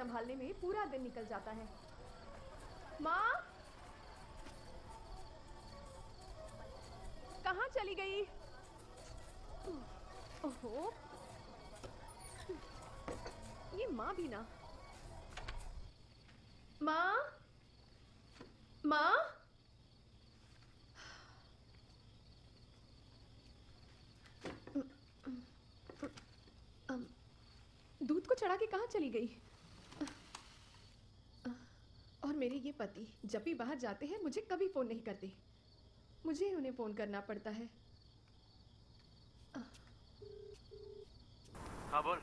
संभालने में पूरा दिन निकल जाता है। माँ, कहाँ चली गई? ओहो, ये माँ भी ना। माँ, माँ, दूध को चढ़ा के कहाँ चली गई? और मेरे ये पति जब भी बाहर जाते हैं मुझे कभी फोन नहीं करते, मुझे उन्हें फोन करना पड़ता है। हाँ बोल।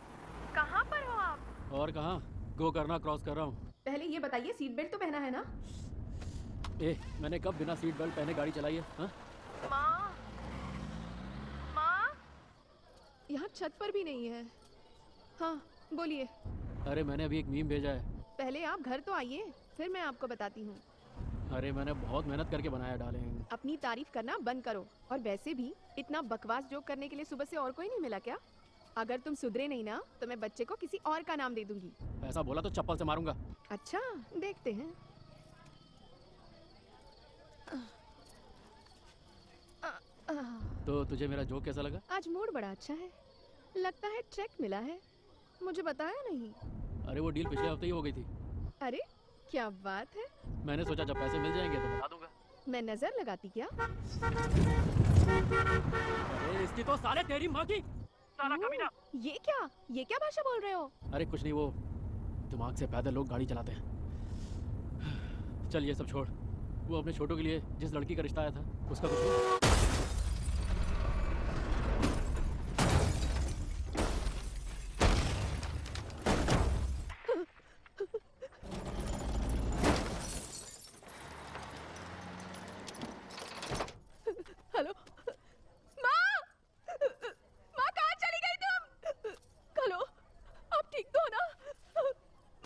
कहाँ पर हो आप? और कहाँ? गो करना, क्रॉस कर रहा हूँ। पहले ये बताइए, सीट बेल्ट तो पहना है ना? मैंने कब बिना सीट बेल्ट पहने गाड़ी चलाई है? हाँ? माँ, माँ, यहाँ छत पर भी नहीं है। हाँ बोलिए। अरे मैंने अभी एक मीम भेजा है। पहले आप घर तो आइए, फिर मैं आपको बताती हूँ। अरे मैंने बहुत मेहनत करके बनाया डाले हैं। अपनी तारीफ करना बंद करो। और वैसे भी इतना बकवास जोक करने के लिए सुबह से और कोई नहीं मिला क्या? अगर तुम सुधरे नहीं ना तो मैं बच्चे को किसी और का नाम दे दूंगी। ऐसा बोला तो चप्पल से मारूंगा। अच्छा, देखते हैं। तो तुझे मेरा जोक कैसा लगा? आज मूड बड़ा अच्छा है, लगता है ट्रैक मिला है। मुझे बताया नहीं। अरे वो डील पिछले हफ्ते ही हो गई थी। अरे क्या बात है। मैंने सोचा जब पैसे मिल जाएंगे तो बता दूंगा। मैं नजर लगाती क्या? अरे इसकी तो साले तेरी माँ की साला कमीना। ये क्या भाषा बोल रहे हो? अरे कुछ नहीं, वो दिमाग से पैदल लोग गाड़ी चलाते हैं। चल ये सब छोड़, वो अपने छोटू के लिए जिस लड़की का रिश्ता आया था उसका कुछ नहीं? हेलो माँ, माँ कहाँ चली गई तुम? हेलो, आप ठीक तो हो ना?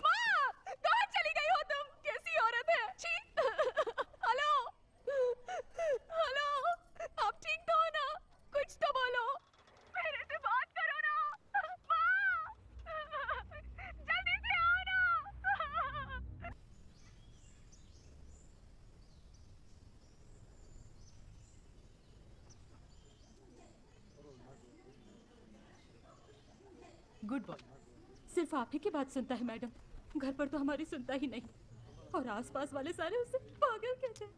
माँ, कहाँ चली गई हो तुम? कैसी औरत है? छी! हेलो, हेलो, आप ठीक तो हो ना? कुछ तो बोलो, मेरे से बात करो ना। माँ, जल्दी से आओ ना। Good boy. सिर्फ आप ही की बात सुनता है मैडम, घर पर तो हमारी सुनता ही नहीं। और आसपास वाले सारे उसे पागल कहते हैं।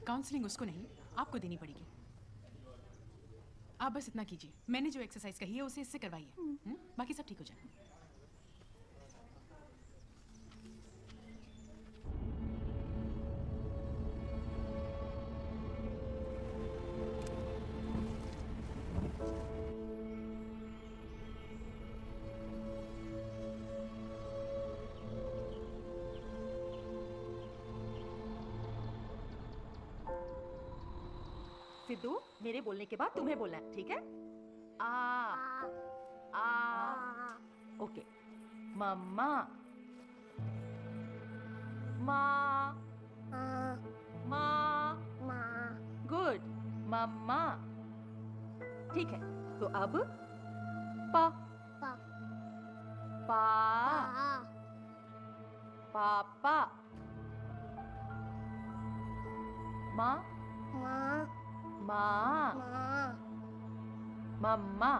काउंसलिंग उसको नहीं, आपको देनी पड़ेगी। आप बस इतना कीजिए, मैंने जो एक्सरसाइज कही है उसे इससे करवाइए। बाकी सब ठीक हो जाए। सिद्धू, मेरे बोलने के बाद तुम्हें बोलना है, ठीक है? आ आ ओके। मम्मा, माँ, माँ, गुड। मम्मा, ठीक है। तो अब पा, पा, पापा, माँ, माँ, मम्मा।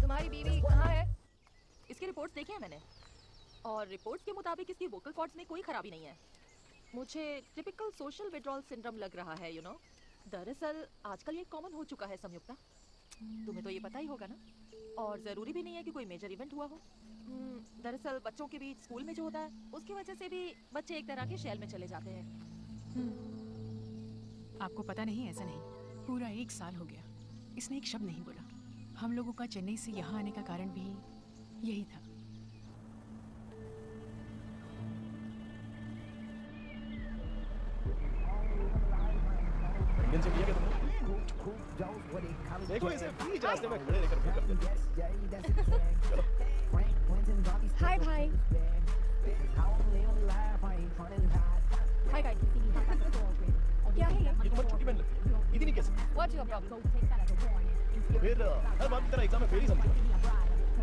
तुम्हारी बीवी कहाँ है? इसके रिपोर्ट्स देखे हैं मैंने, और रिपोर्ट्स के मुताबिक इसकी वोकल कॉर्ड्स में कोई खराबी नहीं है। मुझे टिपिकल सोशल विड्रॉल सिंड्रोम लग रहा है, यू नो। दरअसल आजकल ये कॉमन हो चुका है संयुक्ता, तुम्हें तो ये पता ही होगा ना। और ज़रूरी भी नहीं है कि कोई मेजर इवेंट हुआ हो। दरअसल बच्चों के बीच स्कूल में जो होता है उसकी वजह से भी बच्चे एक तरह के शैल में चले जाते हैं। आपको पता नहीं, ऐसा नहीं। पूरा 1 साल हो गया, इसने एक शब्द नहीं बोला। हम लोगों का चेन्नई से यहाँ आने का कारण भी यही था। इंडियन से लिया क्या तुमने? देखो इसे बीच रास्ते में खड़े रहकर पिक करते हैं। चलो। हाय भाई। Hi guys. क्या है ये? ये तुम्हारी छोटी बहन लगती है। इतनी नहीं कैसे? What's your problem? तो फिर हर बार की तरह एग्जाम में फेल ही समझो।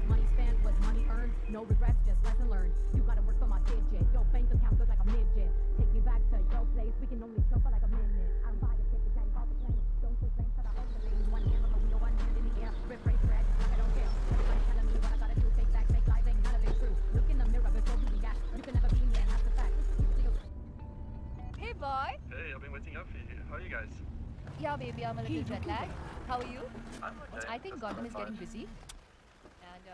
Money spent was money earned, no regrets, just lesson learned. You gotta work for my digit. Your bank account look like a midget. Take me back to your place, we can only chill for like a minute. I don't buy a ticket, gang off the plane. Don't switch lanes, 'cause I own the lane. One hand on the wheel, one hand in the air. Rip, race, red, like I don't care. Everybody telling me what I gotta do. Fake facts, fake lies, ain't none of it true. Look in the mirror before you react. You can never be me, and that's the fact. Hey boy. Hey, I've been waiting up for you. How are you guys? Yeah, baby, I'm a little jet lagged. How are you? I'm okay. I think Just Gautam is fine. getting busy. And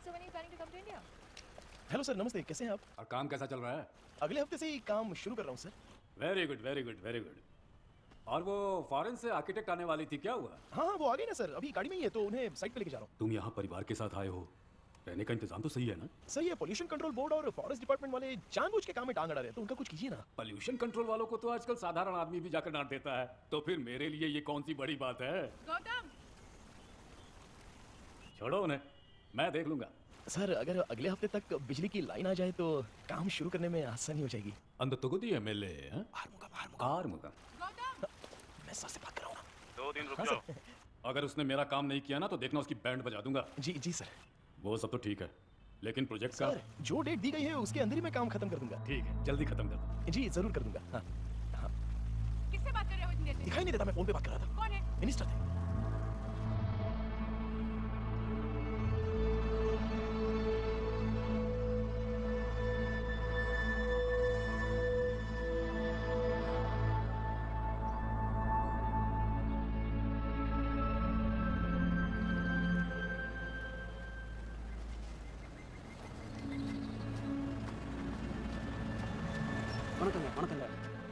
so when are you planning to come to India? Hello sir, नमस्ते, कैसे हैं आप? और काम कैसा चल रहा है? अगले हफ्ते से ही काम शुरू कर रहा हूँ sir. Very good very good very good. और वो फॉरेन से आर्किटेक्ट आने वाली थी, क्या हुआ? हाँ हाँ, वो आ गई ना सर, अभी गाड़ी में ही है, तो उन्हें साइट पे लेके जा रहा हूँ। तुम यहाँ परिवार के साथ आए हो, रहने का इंतजाम तो सही है ना? सर, ये पोल्यूशन कंट्रोल बोर्ड और फॉरेस्ट डिपार्टमेंट वाले जानबूझ के काम में टांग अड़ा रहे हैं, तो उनका कुछ कीजिए ना। पोल्यूशन कंट्रोल वालों को तो आजकल साधारण आदमी भी जाकर डांट देता है, तो फिर मेरे लिए ये कौन सी बड़ी बात है? गौतम, छोड़ो उन्हें, मैं देख लूंगा। सर, अगर अगले हफ्ते तक बिजली की लाइन आ जाए तो काम शुरू करने में आसानी हो जाएगी। अंत तुगुदी एमएलए हैं? आर्मुगा। मैं सर से बात कर रहा हूँ ना। 2 दिन रुक हाँ, जाओ। सर। अगर उसने मेरा काम नहीं किया ना तो देखना उसकी बैंड बजा दूंगा। जी जी सर। वो सब तो ठीक है, लेकिन प्रोजेक्ट का? सर, जो डेट दी गई है उसके अंदर ही मैं काम खत्म कर दूंगा। ठीक है, जल्दी खत्म कर दो। जी जरूर कर दूंगा। हाँ, किससे बात कर रहे हो इतनी देर से? दिखाई नहीं देता, मैं फोन पे बात कर रहा था। कौन है? मिनिस्टर थे।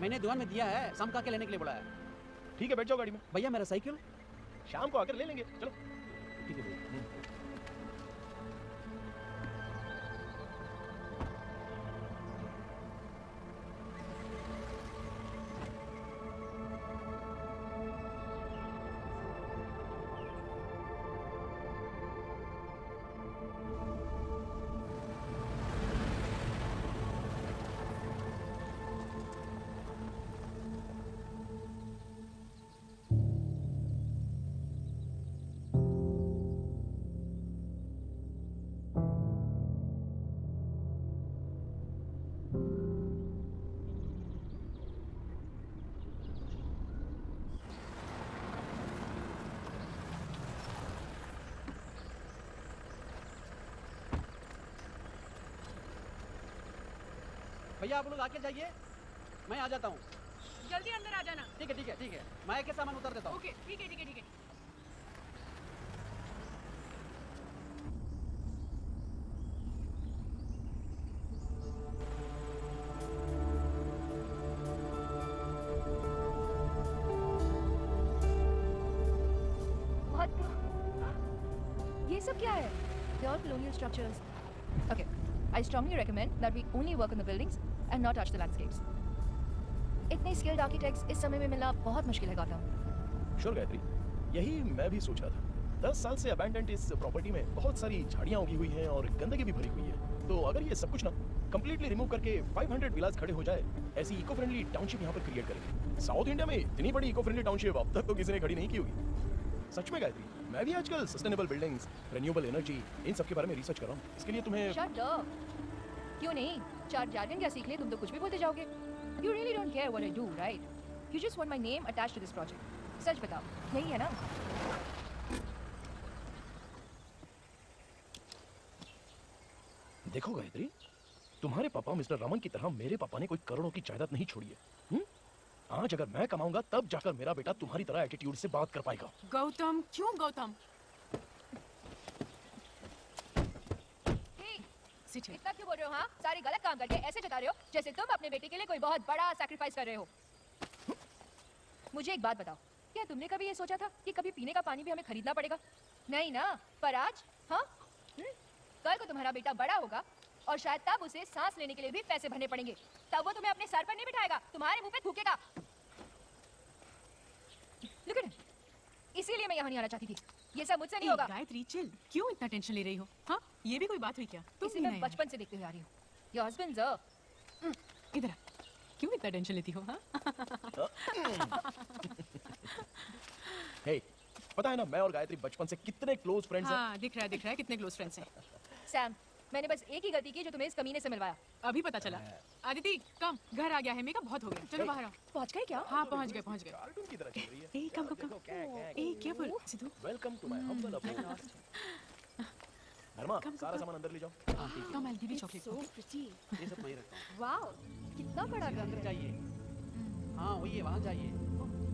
मैंने दुकान में दिया है, शाम का के लेने के लिए बोला है। ठीक है, बैठ जाओ गाड़ी में। भैया मेरा साइकिल? शाम को आकर ले लेंगे, चलो। ठीक है भैया। भैया आप लोग आके जाइए, मैं आ जाता हूँ। जल्दी अंदर आ जाना। ठीक है ठीक है ठीक है, मैं के सामान उतार देता हूँ। ओके, ठीक है ठीक है ठीक है। What the? ये सब क्या है? They are colonial structures. Okay, I strongly recommend that we only work on the buildings and not touch the landscapes. इतने skilled architects इस समय में मिलना बहुत मुश्किल है गौतम। श्योर गायत्री, यही मैं भी सोच रहा था। 10 साल से अबैंडन्ड इस प्रॉपर्टी में बहुत सारी झाड़ियाँ उगी हुई हैं और गंदगी भी भरी हुई है। तो अगर ये सब कुछ ना कंप्लीटली रिमूव करके 500 विलास खड़े हो जाए, ऐसी इको फ्रेंडली टाउनशिप यहाँ पर क्रिएट करेंगे। साउथ इंडिया में इतनी बड़ी इको फ्रेंडली टाउनशिप अब तक तो किसी ने खड़ी नहीं की होगी। सच में गायत्री, मैं भी आजकल सस्टेनेबल बिल्डिंग्स, रिन्यूएबल एनर्जी, इन सब के बारे में रिसर्च कर रहा हूँ। इसके लिए तुम्हें Shut up. क्यों नहीं? 4 jargon क्या सीख ले, तुम तो कुछ भी बोलते जाओगे। You really don't care what I do, right? You just want my name attached to this project. सच बताओ, यही है ना? देखो गायत्री, तुम्हारे पापा मिस्टर रमन की तरह मेरे पापा ने कोई करोड़ों की जायदाद नहीं छोड़ी है। आज अगर मैं कमाऊंगा तब जाकर मेरा बेटा तुम्हारी तरह एटीट्यूड से बात कर पाएगा। गौतम, क्यों गौतम? Hey, Sit here. इतना क्यों बोल रहे हो? हाँ, सारे गलत काम करके ऐसे जता रहे हो जैसे तुम अपने बेटे के लिए कोई बहुत बड़ा सैक्रिफाइस कर रहे हो। मुझे एक बात बताओ, क्या तुमने कभी ये सोचा था कि कभी पीने का पानी भी हमें खरीदना पड़ेगा? नहीं ना, पर आज हाँ कल को तुम्हारा बेटा बड़ा होगा और शायद तब उसे सांस लेने के लिए भी पैसे भरने पड़ेंगे। तब वो तुम्हें अपने सर पर नहीं बिठाएगा, तुम्हारे मुंह पे थूकेगा। Look at him. इसीलिए मैं यहाँ नहीं आना चाहती थी। ये सब मुझसे नहीं होगा। गायत्री चिल, क्यों इतना टेंशन ले रही हो? हाँ, ये भी कोई बात हुई क्या? तुम इसे भी मैं ना बचपन से देखते हुए आ रही हूँ। Your husband's a इधर आ। क्यों इतना टेंशन लेती हो? हाँ? हे, पता है ना मैं और गायत्री बचपन से कितने क्लोज फ्रेंड्स हैं। हाँ, दिख रहा है कितने क्लोज फ्रेंड्स हैं। सैम, मैंने बस एक ही गलती की जो तुम्हें इस कमीने से मिलवाया। अभी पता चला। आदिति, कम, घर आ गया है, मेकअप बहुत हो गया। चलो बाहर आओ। पहुंच गए क्या? हाँ, पहुंच गए। कार्टून की तरह चल रही है। ए, कम। ए, careful, Sidhu. Welcome to my humble abode. Dharma, सारा सामान अंदर ले जाओ। कम, I'll give you chocolate. So pretty. ये सब वहीं रखता हूँ। वाओ, कितना बड़ा गम है। चाहिए? हाँ वही है, वहाँ चाहिए।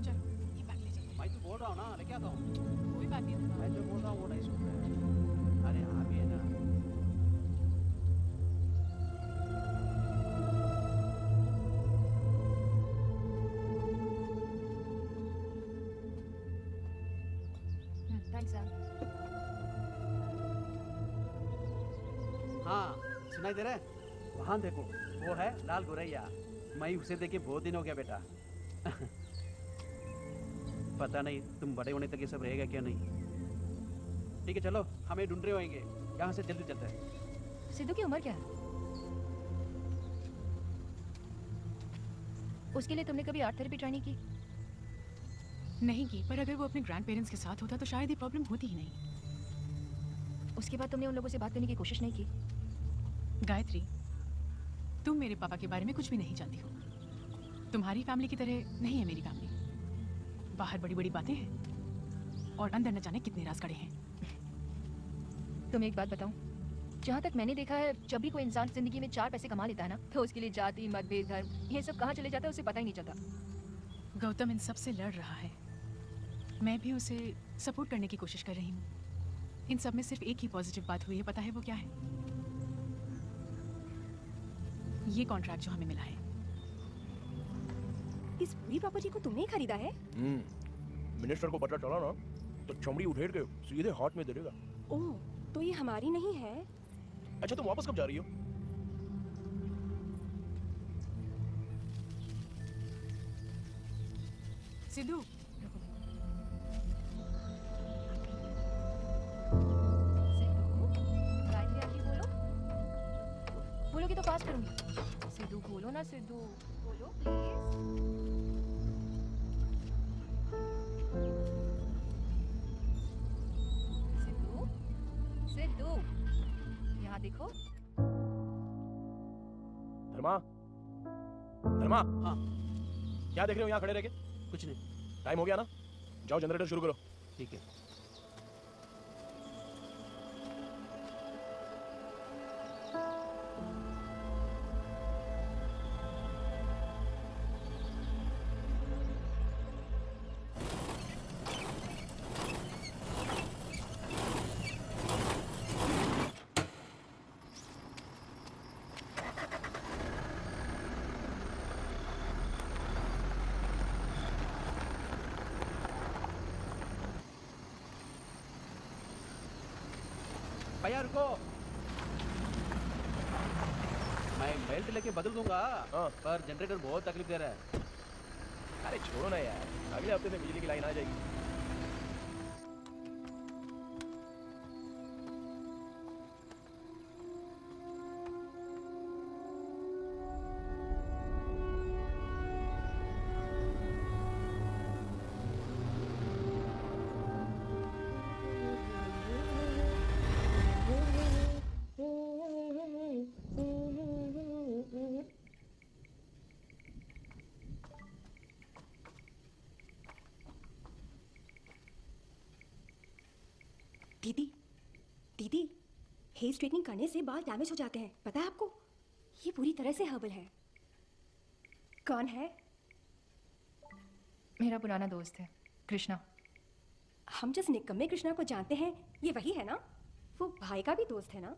चलो, ये बैग ले जाइए। मैं तो बोल रहा हूँ ना, लेके आता हूँ। कोई बात नहीं। मैं जो बोल रहा हूँ वो नहीं सुन रहे। अरे हाँ भी है ना। Thanks Sam. हाँ सुनाई दे रहा है? वहाँ देखो, वो है लाल गोरैया। मैं उसे देखे बहुत दिन हो गया बेटा। पता नहीं तुम बड़े होने तक ये सब रहेगा क्या नहीं। ठीक है चलो, हमें ढूंढ रहे होंगे, यहाँ से जल्दी चलते हैं। सिद्धू की उम्र क्या है? उसके लिए तुमने कभी आर्ट थेरेपी ट्राई नहीं की? नहीं की, पर अगर वो अपने ग्रैंड पेरेंट्स के साथ होता तो शायद ये प्रॉब्लम होती ही नहीं। उसके बाद तुमने उन लोगों से बात करने की कोशिश नहीं की? गायत्री, तुम मेरे पापा के बारे में कुछ भी नहीं जानती हो। तुम्हारी फैमिली की तरह नहीं है मेरी फैमिली। बाहर बड़ी बड़ी बातें हैं और अंदर न जाने कितने राज खड़े हैं। तुम्हें एक बात बताऊं, जहाँ तक मैंने देखा है, जब भी कोई इंसान जिंदगी में 4 पैसे कमा लेता है ना, तो उसके लिए जाति, मतभेद, धर्म, ये सब कहाँ चले जाता है उसे पता ही नहीं चलता। गौतम इन सब से लड़ रहा है, मैं भी उसे सपोर्ट करने की कोशिश कर रही हूँ। इन सब में सिर्फ एक ही पॉजिटिव बात हुई है, पता है वो क्या है? ये कॉन्ट्रैक्ट जो हमें मिला है। इस पूरी प्रॉपर्टी को तुमने ही खरीदा है? मिनिस्टर को पता चला ना तो चमड़ी उठेड़ के सीधे हाथ में दे देगा। ओह, तो ये हमारी नहीं है? अच्छा तुम वापस कब जा रही हो? सिद्धू, गायत्री आंटी बोलो। बोलोगी तो पास करूंगी। सिद्धू बोलो ना, सिद्धू बोलो प्लीज। सिद्धू, सिद्धू, यहाँ देखो। धर्मा, धर्मा, हाँ क्या देख रहे हो यहाँ खड़े रह के? कुछ नहीं। टाइम हो गया ना, जाओ जनरेटर शुरू करो। ठीक है। भैया रुको, मैं बेल्ट लेके बदल दूंगा। हाँ। पर जनरेटर बहुत तकलीफ दे रहा है। अरे छोड़ो ना यार, अगले हफ्ते से बिजली की लाइन आ जाएगी। दीदी, दीदी, हेयर स्ट्रेटनिंग करने से बाल डैमेज हो जाते हैं, पता है आपको? ये पूरी तरह से हर्बल है। कौन है? मेरा पुराना दोस्त है, कृष्णा। हम जिस निकम्मे कृष्णा को जानते हैं, ये वही है ना? वो भाई का भी दोस्त है ना?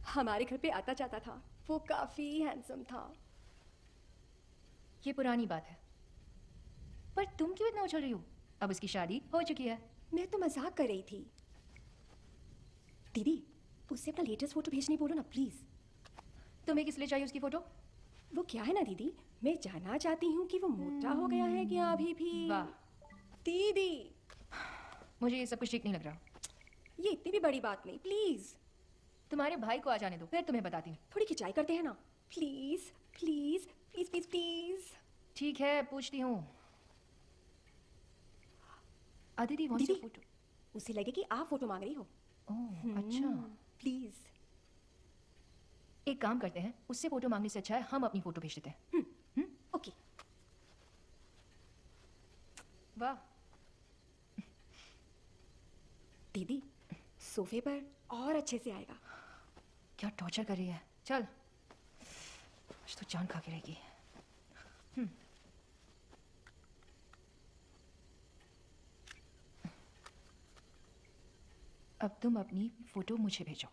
हमारे घर पे आता जाता था, वो काफी हैंडसम था। ये पुरानी बात है, पर तुम क्यों इतना उछल रही हो? अब उसकी शादी हो चुकी है। मैं तो मजाक कर रही थी। दीदी, उससे अपना लेटेस्ट फोटो भेजने बोलो ना प्लीज। तुम्हें किस लिए चाहिए उसकी फोटो? वो क्या है ना दीदी, मैं जानना चाहती हूँ कि वो मोटा हो गया है क्या अभी भी। वाह दीदी, मुझे ये सब कुछ ठीक नहीं लग रहा। ये इतनी भी बड़ी बात नहीं, प्लीज। तुम्हारे भाई को आ जाने दो, फिर तुम्हें बताती हूँ। थोड़ी खिंचाई करते हैं ना, please please please please please. ठीक है, पूछती हूँ। Aditi wants your photo। उसे लगे कि आप फोटो मांग रही हो। ओह अच्छा। प्लीज। एक काम करते हैं, उससे फोटो मांगने से अच्छा है हम अपनी फोटो भेज देते हैं। ओके। वाह। दीदी, सोफे पर और अच्छे से आएगा। क्या टॉर्चर कर रही है। चल, आज तो जान खा के रहेगी। अब तुम अपनी फोटो मुझे भेजो।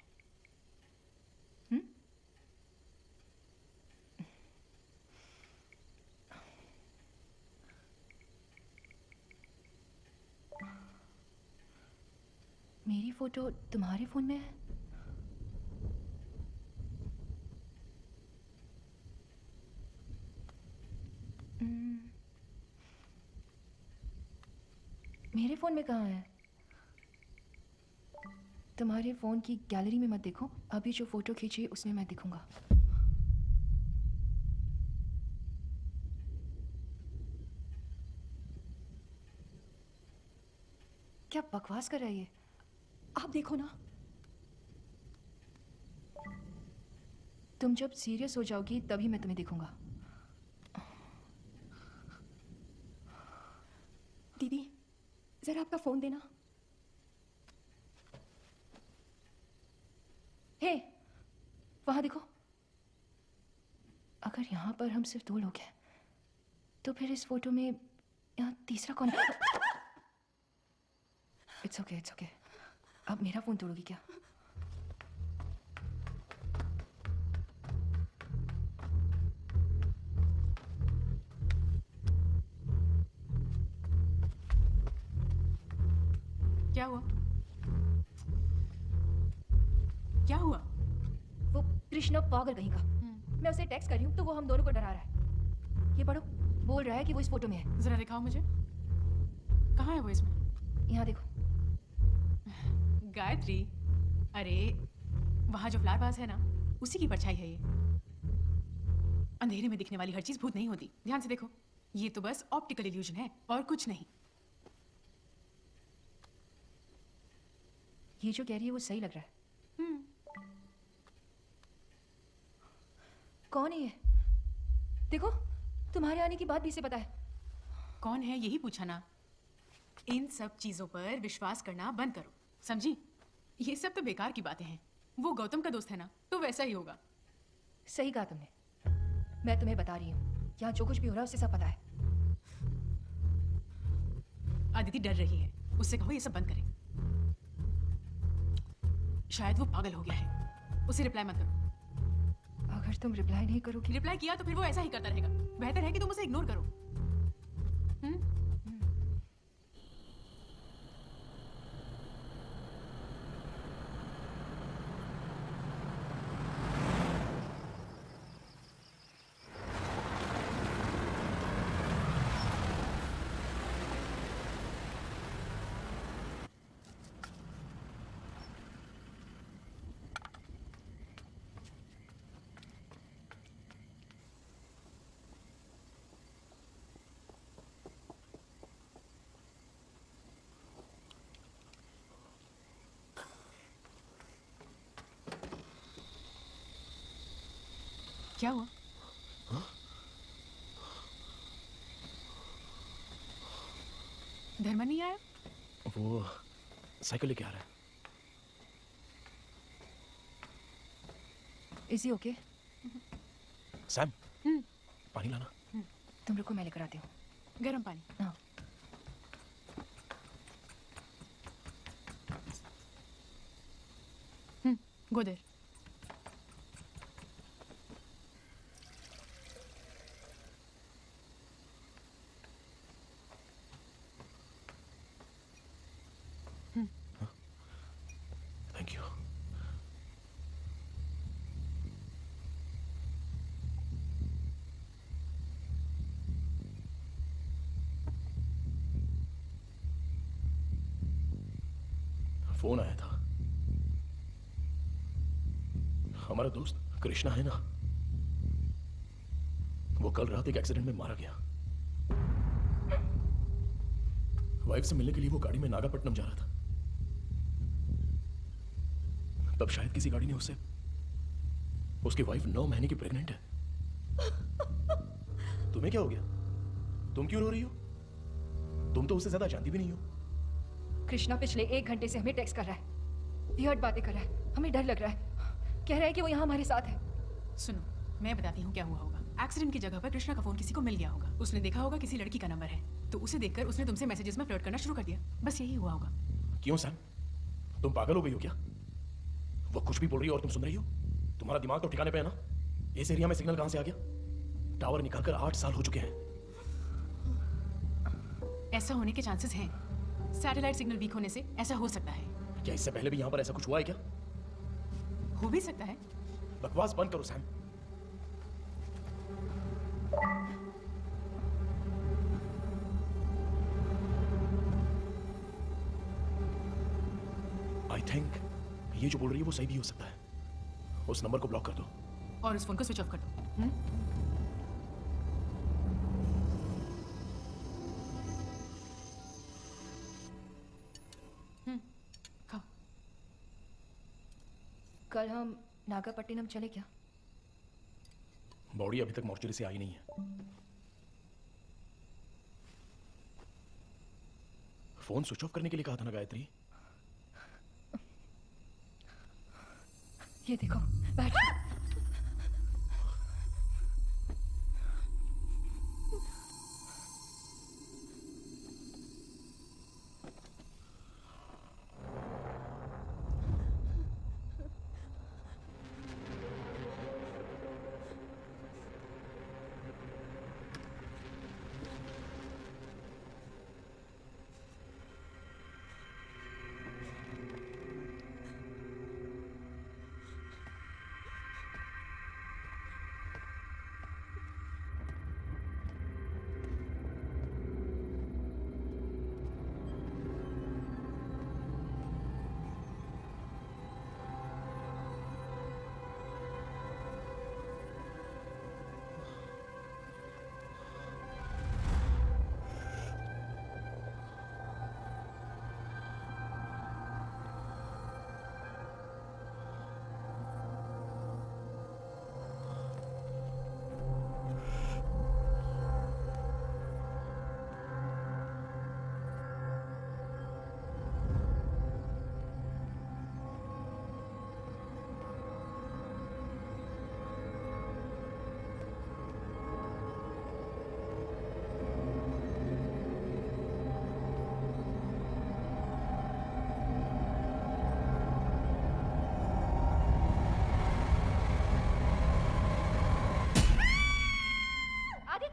मेरी फोटो तुम्हारे फोन में है? मेरे फोन में कहाँ है? तुम्हारे फोन की गैलरी में मत देखो, अभी जो फोटो खींची उसमें मैं दिखूंगा। क्या बकवास कर रहा है ये? आप देखो ना। तुम जब सीरियस हो जाओगी तभी मैं तुम्हें दिखूंगा। दीदी, जरा आपका फोन देना। हे, वहां देखो। अगर यहां पर हम सिर्फ 2 लोग हैं तो फिर इस फोटो में यहाँ तीसरा कौन है? It's okay, it's okay. अब मेरा फोन तोड़ोगी क्या? क्या हुआ? क्या हुआ? वो कृष्णा पागल कहीं का। मैं उसे टेक्स्ट कर रही हूँ तो वो हम दोनों को डरा रहा है। ये पढ़ो, बोल रहा है कि वो इस फोटो में है। जरा दिखाओ मुझे, कहाँ है वो इसमें? यहाँ देखो। गायत्री, अरे वहां जो फ्लावर वास है ना, उसी की परछाई है ये। अंधेरे में दिखने वाली हर चीज भूत नहीं होती, ध्यान से देखो। ये तो बस ऑप्टिकल इल्यूजन है और कुछ नहीं। ये जो कह रही है वो सही लग रहा है। कौन है ये? देखो, तुम्हारे आने की बात भी इसे पता है। कौन है यही पूछा ना। इन सब चीजों पर विश्वास करना बंद करो, समझी? ये सब तो बेकार की बातें हैं। वो गौतम का दोस्त है ना, तो वैसा ही होगा। सही कहा तुमने। मैं तुम्हें बता रही हूँ, यहाँ जो कुछ भी हो रहा है उसे सब पता है। अदिति डर रही है, उससे कहो ये सब बंद करे। शायद वो पागल हो गया है। उसे रिप्लाई मत करो। अगर तुम रिप्लाई नहीं करोगी। रिप्लाई किया तो फिर वो ऐसा ही करता रहेगा। बेहतर है कि तुम उसे इग्नोर करो। क्या हुआ? धर्मा नहीं आया? वो साइकिल लेके आ रहा है। Is he okay? सैम, पानी लाना। तुम रुको, मैं लेकर आती हूँ। गर्म पानी। हाँ। Go there. फोन आया था। हमारा दोस्त कृष्णा है ना, वो कल रात एक एक्सीडेंट में मारा गया। वाइफ से मिलने के लिए वो गाड़ी में नागापट्टनम जा रहा था। तब शायद किसी गाड़ी ने उसे, उसकी वाइफ 9 महीने की प्रेग्नेंट है। तुम्हें क्या हो गया? तुम क्यों रो रही हो? तुम तो उससे ज्यादा जानती भी नहीं हो। कृष्णा पिछले 1 घंटे से हमें टेक्स्ट कर रहा है, वियर्ड बातें कर रहा है, हमें डर लग रहा है। कह रहा है कि वो यहाँ हमारे साथ है। सुनो, मैं बताती हूँ क्या हुआ होगा। एक्सीडेंट की जगह पर कृष्णा का फोन किसी को मिल गया होगा। उसने देखा होगा किसी लड़की का नंबर है, तो उसे देखकर उसने तुमसे मैसेजेस में फ्लर्ट करना शुरू कर दिया। बस यही हुआ होगा। क्यों सैम, तुम पागल हो गई हो क्या? वो कुछ भी बोल रही हो और तुम सुन रही हो? तुम्हारा दिमाग तो ठिकाने पे है ना? इस एरिया में सिग्नल कहां से आ गया? टावर निकालकर 8 साल हो चुके हैं। ऐसा होने के चांसेस हैं। सैटेलाइट सिग्नल वीक होने से ऐसा हो सकता है। क्या इससे पहले भी यहाँ पर ऐसा कुछ हुआ है क्या? हो भी सकता है। बकवास बंद करो सैम। आई थिंक ये जो बोल रही है वो सही भी हो सकता है। उस नंबर को ब्लॉक कर दो और उस फोन को स्विच ऑफ कर दो। खाओ। कल हम नागापट्टिनम चले क्या? बॉडी अभी तक मॉर्चरी से आई नहीं है। फोन स्विच ऑफ करने के लिए कहा था ना गायत्री? ये देखो, बैठ।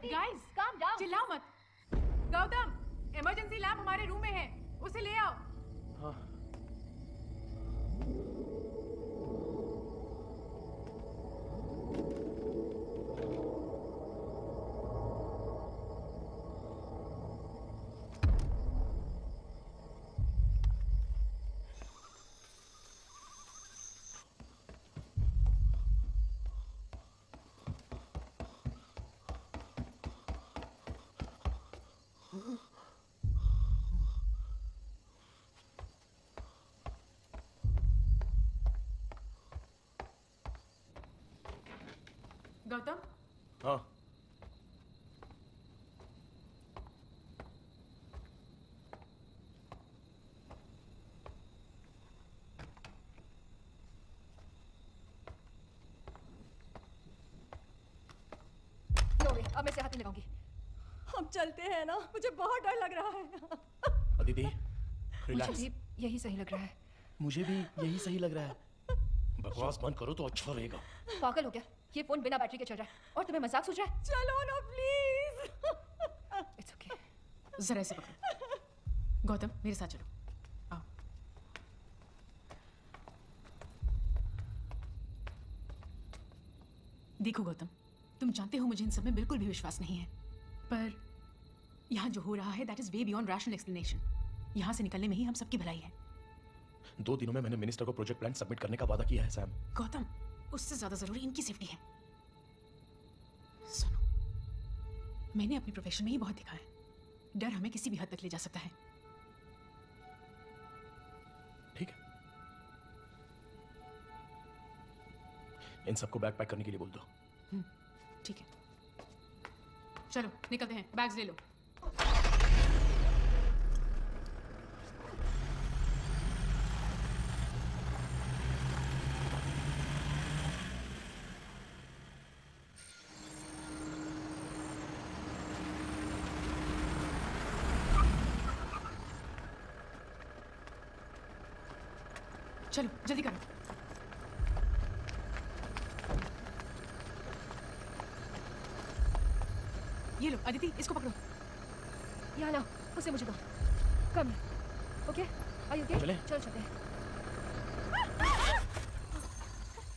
Guys, calm down. चिल्लाओ मत। गौतम, इमरजेंसी लैम्प हमारे रूम में है, उसे ले आओ। हाँ। गौतम, हाँ। नो वे, अब मैं इसे हाथ नहीं लगाऊंगी। हम चलते हैं ना, मुझे बहुत डर लग रहा है। अदिति, मुझे रिलैक्स। भी यही सही लग रहा है। मुझे भी यही सही लग रहा है। बकवास बंद करो तो अच्छा रहेगा। पागल हो गया, ये फोन बिना बैटरी के चल रहा है और तुम्हें मजाक सूझ रहा है? चलो ना प्लीज। It's okay. जरा इसे पकड़ो। गौतम, मेरे साथ चलो। आओ। देखो गौतम, तुम जानते हो मुझे इन सब में बिल्कुल भी विश्वास नहीं है, पर यहाँ जो हो रहा है that is way beyond rational explanation. यहाँ से निकलने में ही हम सबकी भलाई है। 2 दिनों में मैंने मिनिस्टर को प्रोजेक्ट प्लान सबमिट करने का वादा किया है सैम। गौतम, उससे ज्यादा जरूरी इनकी सेफ्टी है। सुनो, मैंने अपने प्रोफेशन में ही बहुत दिखा है, डर हमें किसी भी हद तक ले जा सकता है। ठीक है, इन सबको बैग पैक करने के लिए बोल दो। ठीक है, चलो निकलते हैं, बैग्स ले लो। चलो जल्दी करो। ये लो अदिति, इसको पकड़ो। यहाँ लाओ, उसे मुझे दो। कम ओके, आर यू ओके? चलें? चलो चलते हैं।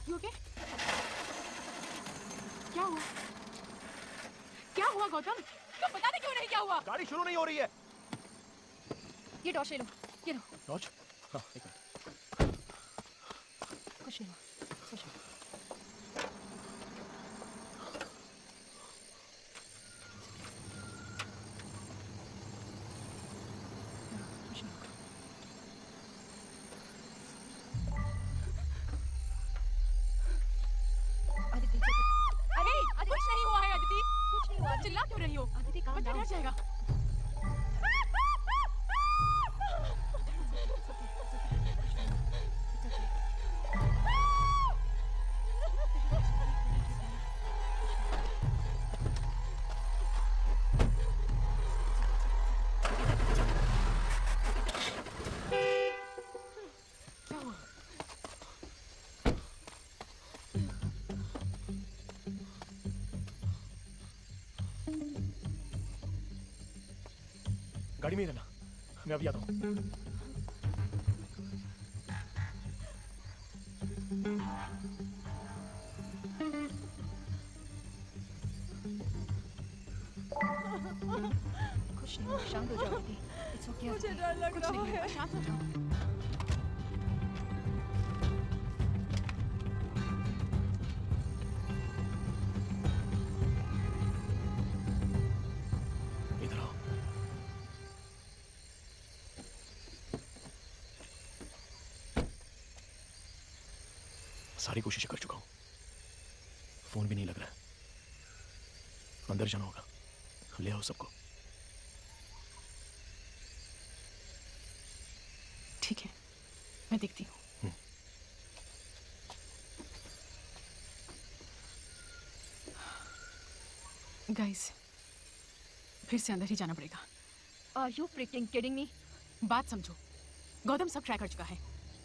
You okay? क्या हुआ? क्या हुआ गौतम? तो बता दे क्यों नहीं, क्या हुआ? गाड़ी शुरू नहीं हो रही है। ये टॉर्च ले लो, ये लो। टॉर्च? हाँ, एक मिनट। कुछ नहीं हुआ, कुछ नहीं। अरे कुछ नहीं हुआ है अदिति, कुछ नहीं हुआ। चिल्ला क्यों रही हो? अदिति काम बच्चा डर जाएगा। क्या हुआ? गाड़ी में ही रहना, मैं अभी आता हूँ। कुछ नहीं हुआ, शांत हो जाओ अदिति। It's okay. मुझे डर लग कुछ रहा नहीं है। हुआ, शांत हो जाओ। इधर आओ। सारी कोशिश कर चुका हूं, फोन भी नहीं लग रहा है। अंदर जाना होगा, ले आओ सबको। ठीक है, मैं देखती हूँ। गाइस, फिर से अंदर ही जाना पड़ेगा। Are you freaking kidding me? बात समझो, गौतम सब ट्राई कर चुका है।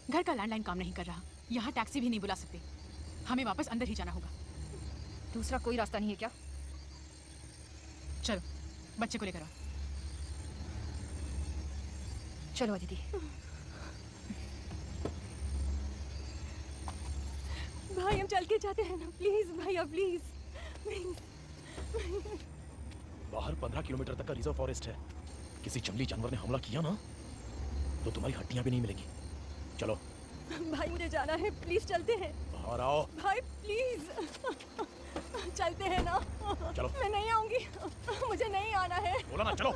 घर का लैंडलाइन काम नहीं कर रहा, यहाँ टैक्सी भी नहीं बुला सकते। हमें वापस अंदर ही जाना होगा। दूसरा कोई रास्ता नहीं है क्या? चलो, बच्चे को लेकर आओ। चलो अदिति। भाई हम चल के जाते हैं ना, प्लीज भैया, प्लीज प्लीज। बाहर 15 किलोमीटर तक का रिजर्व फॉरेस्ट है। किसी जंगली जानवर ने हमला किया ना तो तुम्हारी हड्डियां भी नहीं मिलेंगी। चलो भाई मुझे जाना है, प्लीज चलते हैं। बाहर आओ। भाई प्लीज चलते हैं ना। चलो। मैं नहीं आऊंगी, मुझे नहीं आना है। बोला ना चलो।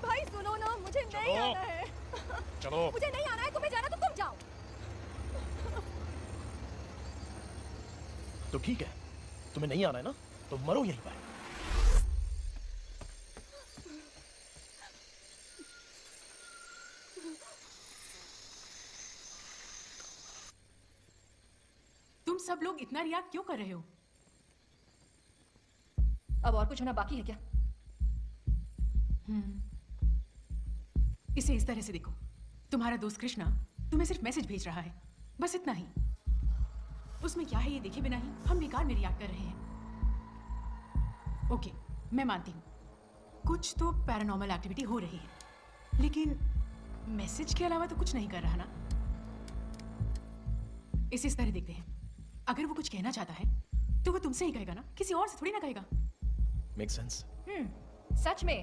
भाई सुनो ना, मुझे नहीं आना है। चलो। मुझे नहीं आना है, तुम्हें जाना तो तुम जाओ। तो ठीक है, तुम्हें नहीं आना है ना तो मरो यहीं पर। तुम सब लोग इतना रिएक्ट क्यों कर रहे हो? अब और कुछ होना बाकी है क्या? इसे इस तरह से देखो, तुम्हारा दोस्त कृष्णा तुम्हें सिर्फ मैसेज भेज रहा है, बस इतना ही। उसमें क्या है ये देखे बिना ही हम बेकार में रिएक्ट कर रहे हैं। ओके, मैं मानती हूँ कुछ तो पैरानॉर्मल एक्टिविटी हो रही है, लेकिन मैसेज के अलावा तो कुछ नहीं कर रहा ना। इसे इस तरह देखते हैं, अगर वो कुछ कहना चाहता है तो वो तुमसे ही कहेगा ना, किसी और से थोड़ी ना कहेगा। Make sense? सच में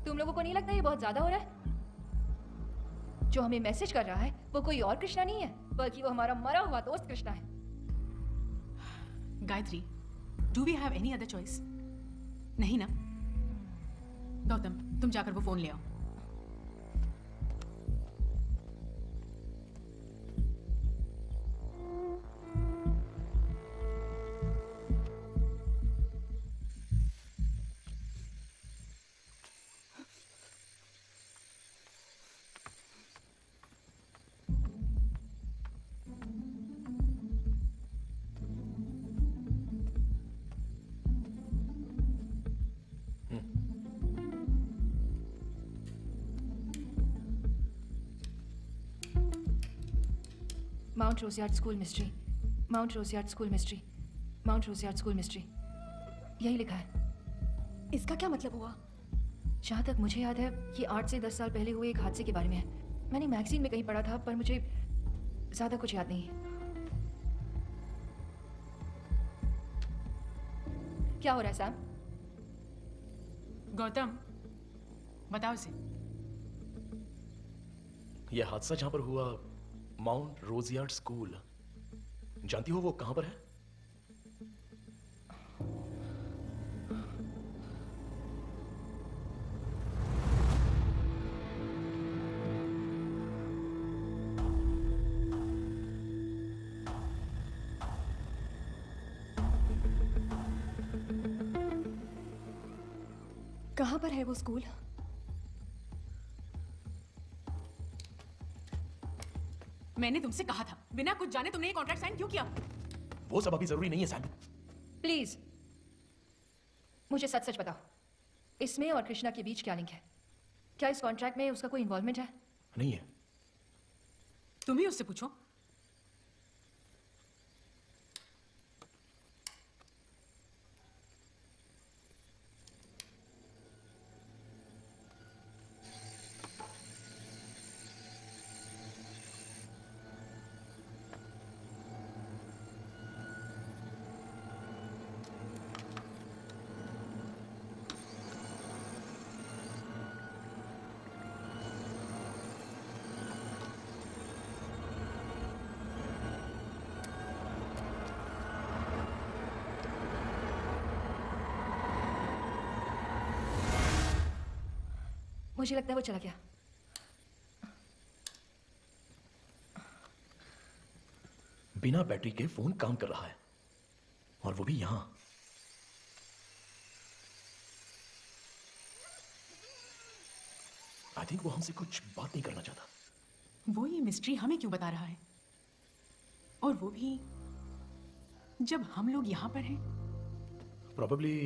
तुम लोगों को नहीं लगता ये बहुत ज्यादा हो रहा है? जो हमें मैसेज कर रहा है वो कोई और कृष्णा नहीं है, बल्कि वो हमारा मरा हुआ दोस्त कृष्णा है। Gayatri, do we have any other choice? नहीं ना? गौतम, तुम जाकर वो फोन ले आओ। Mount Roseyard School mystery, Mount Roseyard School mystery, Mount Roseyard School mystery, यही लिखा है। इसका क्या मतलब हुआ? जहाँ तक मुझे याद है ये 8 से 10 साल पहले हुए एक हादसे के बारे में है। मैंने मैगजीन में कहीं पढ़ा था, पर मुझे ज़्यादा कुछ याद नहीं है। क्या हो रहा है सैम? गौतम, बताओ इसे। यह हादसा जहां पर हुआ, माउंट रोज़ियार्ड स्कूल, जानती हो वो कहां पर है? कहां पर है वो स्कूल? मैंने तुमसे कहा था, बिना कुछ जाने तुमने ये कॉन्ट्रैक्ट साइन क्यों किया? वो सब अभी जरूरी नहीं है सैम। प्लीज मुझे सच सच बताओ, इसमें और कृष्णा के बीच क्या लिंक है? क्या इस कॉन्ट्रैक्ट में उसका कोई इन्वॉल्वमेंट है? नहीं है। तुम ही उससे पूछो। मुझे लगता है वो चला गया। बिना बैटरी के फोन काम कर रहा है, और वो भी यहां। आई थिंक वो हमसे कुछ बात नहीं करना चाहता। वो ये मिस्ट्री हमें क्यों बता रहा है? और वो भी जब हम लोग यहां पर हैं। प्रोबेबली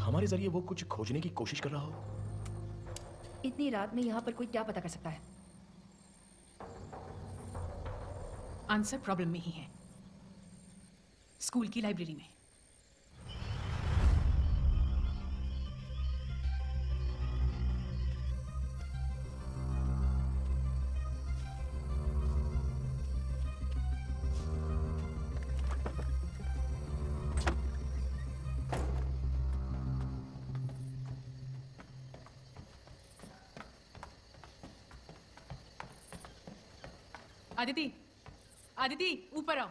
हमारे जरिए वो कुछ खोजने की कोशिश कर रहा हो। इतनी रात में यहाँ पर कोई क्या पता कर सकता है? आंसर प्रॉब्लम में ही है, स्कूल की लाइब्रेरी में। आदिति, आदिति, ऊपर आओ।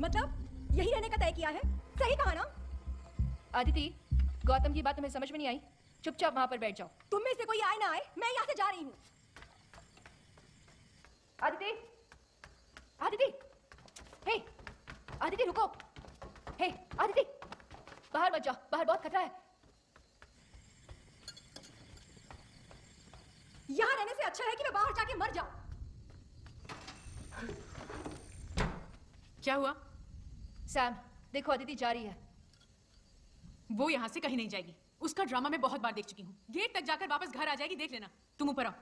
मतलब यही रहने का तय किया है? सही कहा ना? आदिति, गौतम की बात तुम्हें समझ में नहीं आई? चुपचाप वहां पर बैठ जाओ। तुम में से कोई आए ना आए, मैं यहाँ से जा रही हूँ। आदिति, आदिति, हे, आदिति रुको। हे, आदिति, बाहर मत जाओ, बाहर बहुत खतरा है। यहाँ रहने से अच्छा है कि मैं बाहर जाके मर जाऊं। क्या हुआ? सैम, देखो अदिति जा रही है। वो यहाँ से कहीं नहीं जाएगी। उसका ड्रामा मैं बहुत बार देख चुकी हूँ। गेट तक जाकर वापस घर आ जाएगी, देख लेना। तुम ऊपर आओ।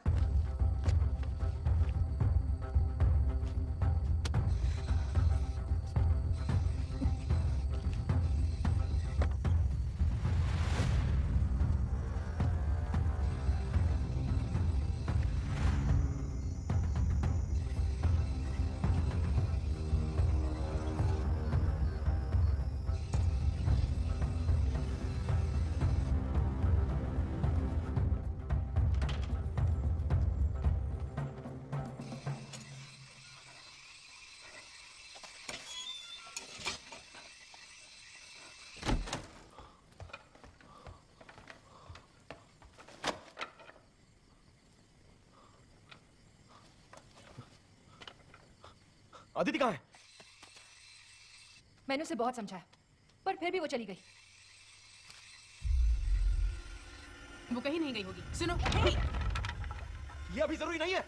अदिति कहाँ है? मैंने उसे बहुत समझाया पर फिर भी वो चली गई। वो कहीं नहीं गई होगी। सुनो, हे! ये अभी जरूरी नहीं है।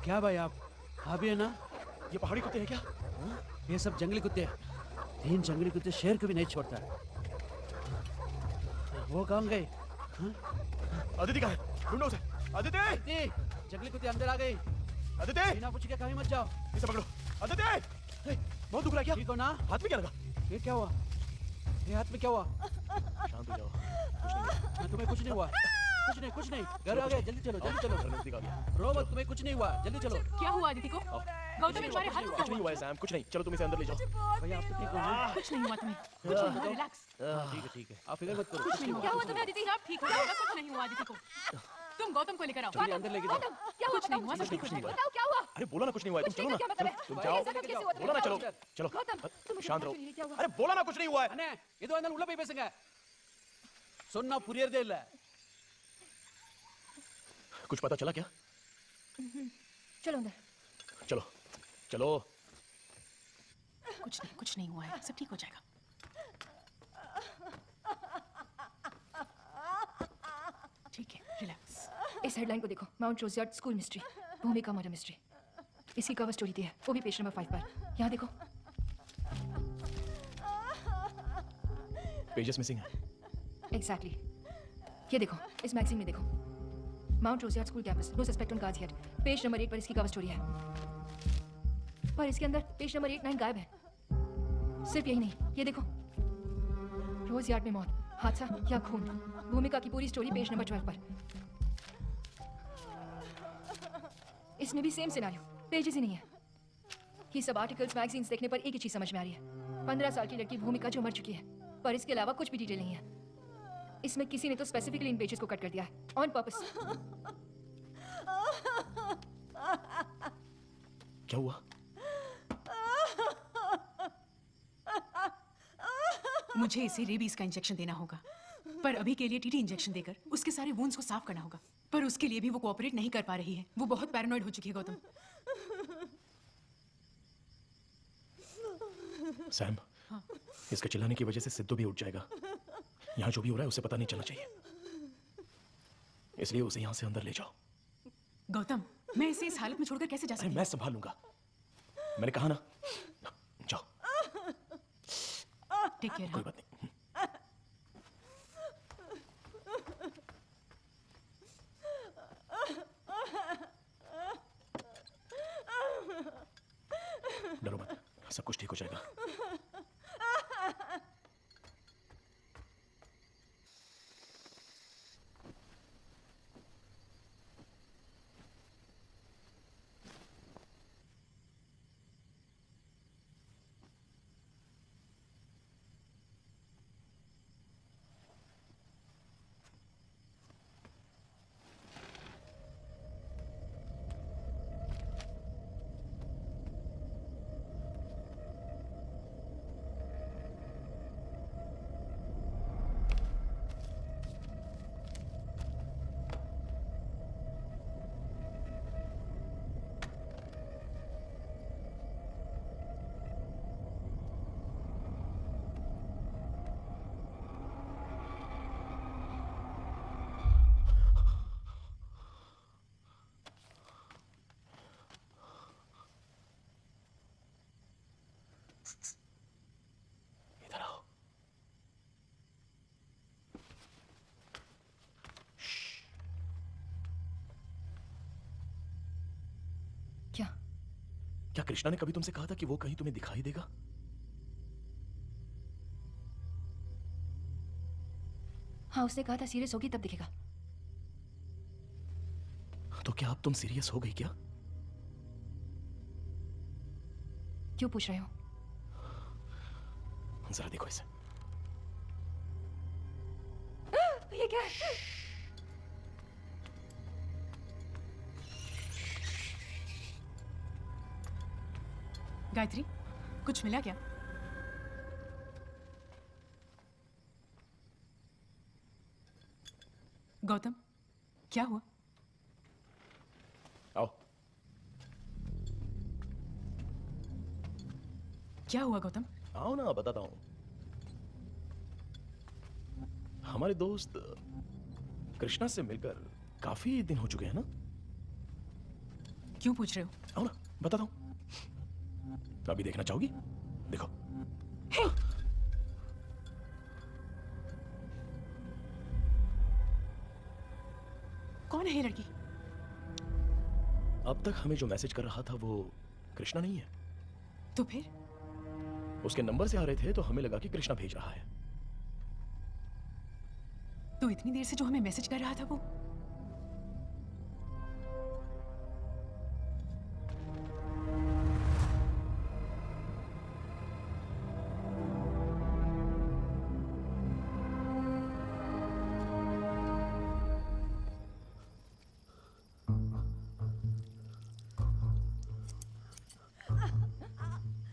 क्या भाई आप भी है ना? ये पहाड़ी कुत्ते हैं क्या? ये सब जंगली कुत्ते हैं। 3 जंगली कुत्ते शेर को भी नहीं छोड़ता है। वो कहाँ गए? अदिति कहाँ है? ढूंढो उसे। अदिति! जंगली कुत्ते अंदर आ गई। अदिति! बिना पूछे कहीं मत जाओ। इसे पकड़ो। अदिति! बहुत दुख रहा है क्या? ठीक हो ना? हाथ में क्या लगा? ये क्या हुआ? ये हाथ में क्या हुआ? शांत हो जाओ। कुछ नहीं। तुम्हें कुछ नहीं हुआ। कुछ नहीं। घर आ गए, जल्दी चलो। नजदीक आ गया। रो मत, तुम्हें कुछ नहीं हुआ, जल्दी चलो। क्या हुआ अदिति को? गौतम तुम्हारे हाथ में क्या कुछ नहीं हुआ है सैम, कुछ नहीं। चलो तुम इसे अंदर ले जाओ। भैया आप तो ठीक हो ना? कुछ नहीं हुआ तुम्हें। कुछ नहीं हुआ, रिलैक्स। ठीक है। आप फिक्र मत करो। कुछ नहीं हुआ। क्या हुआ तुम्हें अदिति? सब ठीक हो जाएगा। कुछ नहीं हुआ अदिति को। तुम गौतम को लेकर आओ। चलिए अंदर लेके जाओ। क्या कुछ नहीं हुआ, सब ठीक हो जाएगा। बताओ क्या हुआ? अरे बोला ना कुछ नहीं हुआ है। तुम चलो ना। क्या मतलब है? तुम जाओ। ऐसा कैसे हुआ? बोला ना चलो। चलो गौतम शांत रहो। क्या हुआ? अरे बोला ना कुछ नहीं हुआ है। अने ಇದು ಅಂದ್ರೆ ಉಳ್ಳ ಬೈ ಬೇಸಂಗ ಸೊನ್ನ ಪುರಿಯರ್ದೇ ಇಲ್ಲ कुछ पता चला क्या? चलो अंदर। चलो चलो। कुछ नहीं हुआ है, सब ठीक हो जाएगा। ठीक है, रिलैक्स। इस हेडलाइन को देखो, Mount Roseyard School mystery, Bhumika murder mystery. इसकी कवर स्टोरी दी है, वो भी पेज नंबर 5 पर। यहाँ देखो। पेजेस मिसिंग है। एग्जैक्टली। ये देखो, इस मैगजीन में देखो, Mount Roseyard School campus, no suspect on guards yet. Page number 8 पर इसकी कवर स्टोरी है, पर इसके अंदर पेज नंबर 8, 9 गायब है। सिर्फ यही नहीं, ये देखो, रोज यार्ड में मौत, हादसा या खून। भूमिका की पूरी स्टोरी पेज नंबर 12 पर। इसमें भी सेम सिनेरियो, पेजेस ही नहीं है। ये सब आर्टिकल्स, मैगजीन्स देखने पर एक ही चीज समझ में आ रही है। 15 साल की लड़की भूमिका जो मर चुकी है, पर इसके अलावा कुछ भी डिटेल नहीं है। इसमें किसी ने तो स्पेसिफिकली इन पेजेस को कट कर दिया है, ऑन पर्पस। क्या हुआ? मुझे इसे रेबीज का इंजेक्शन देना होगा, पर अभी के लिए टीटी इंजेक्शन देकर उसके सारे वुंड्स को साफ करना होगा। पर उसके लिए भी वो कोऑपरेट नहीं कर पा रही है। वो बहुत पैरानॉइड हो चुकी है गौतम। सैम, हाँ? इसके चिल्लाने की वजह से सिद्धू भी उठ जाएगा। यहाँ जो भी हो रहा है उसे पता नहीं चलना चाहिए, इसलिए उसे यहाँ से अंदर ले जाओ। गौतम, मैं इसे इस हालत में छोड़कर कैसे जा सकती हूँ? मैं संभाल लूंगा, मैंने कहा ना। जाओ। Take care. कोई बात नहीं। डरो मत, सब कुछ ठीक हो जाएगा। क्या कृष्णा ने कभी तुमसे कहा था कि वो कहीं तुम्हें दिखाई देगा? हाँ, उसने कहा था सीरियस होगी तब दिखेगा। तो क्या अब तुम सीरियस हो गई क्या? क्यों पूछ रहे हो? जरा देखो इसे। ये क्या है? गायत्री, कुछ मिला क्या? गौतम, क्या हुआ? आओ। क्या हुआ गौतम? आओ ना, बताता हूं। हमारे दोस्त कृष्णा से मिलकर काफी दिन हो चुके हैं ना? क्यों पूछ रहे हो? आओ ना, बताता हूं। अभी देखना चाहोगी? देखो। हे! कौन है ये लड़की? अब तक हमें जो मैसेज कर रहा था वो कृष्णा नहीं है। तो फिर? उसके नंबर से आ रहे थे तो हमें लगा कि कृष्णा भेज रहा है। तो इतनी देर से जो हमें मैसेज कर रहा था वो?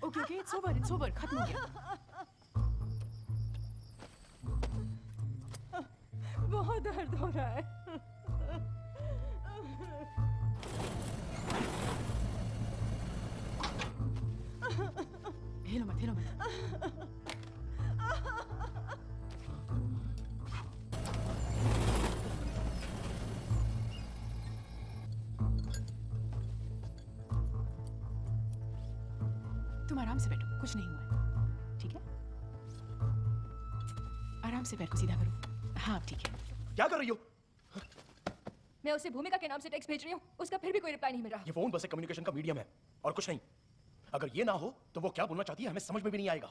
ओके, इट्स ओवर, खत्म हो गया। बहुत दर्द हो रहा है। हिलो मत, हिलो मत। तुम आराम से बैठो, कुछ नहीं हुआ है, ठीक है? आराम से पैर को सीधा करो। हाँ, ठीक है। क्या कर रही हो? मैं उसे भूमिका के नाम से टेक्स्ट भेज रही हूँ, उसका फिर भी कोई रिप्लाई नहीं मिल रहा। ये फोन बस एक कम्युनिकेशन का मीडियम है और कुछ नहीं। अगर ये ना हो तो वो क्या बोलना चाहती है हमें समझ में भी नहीं आएगा।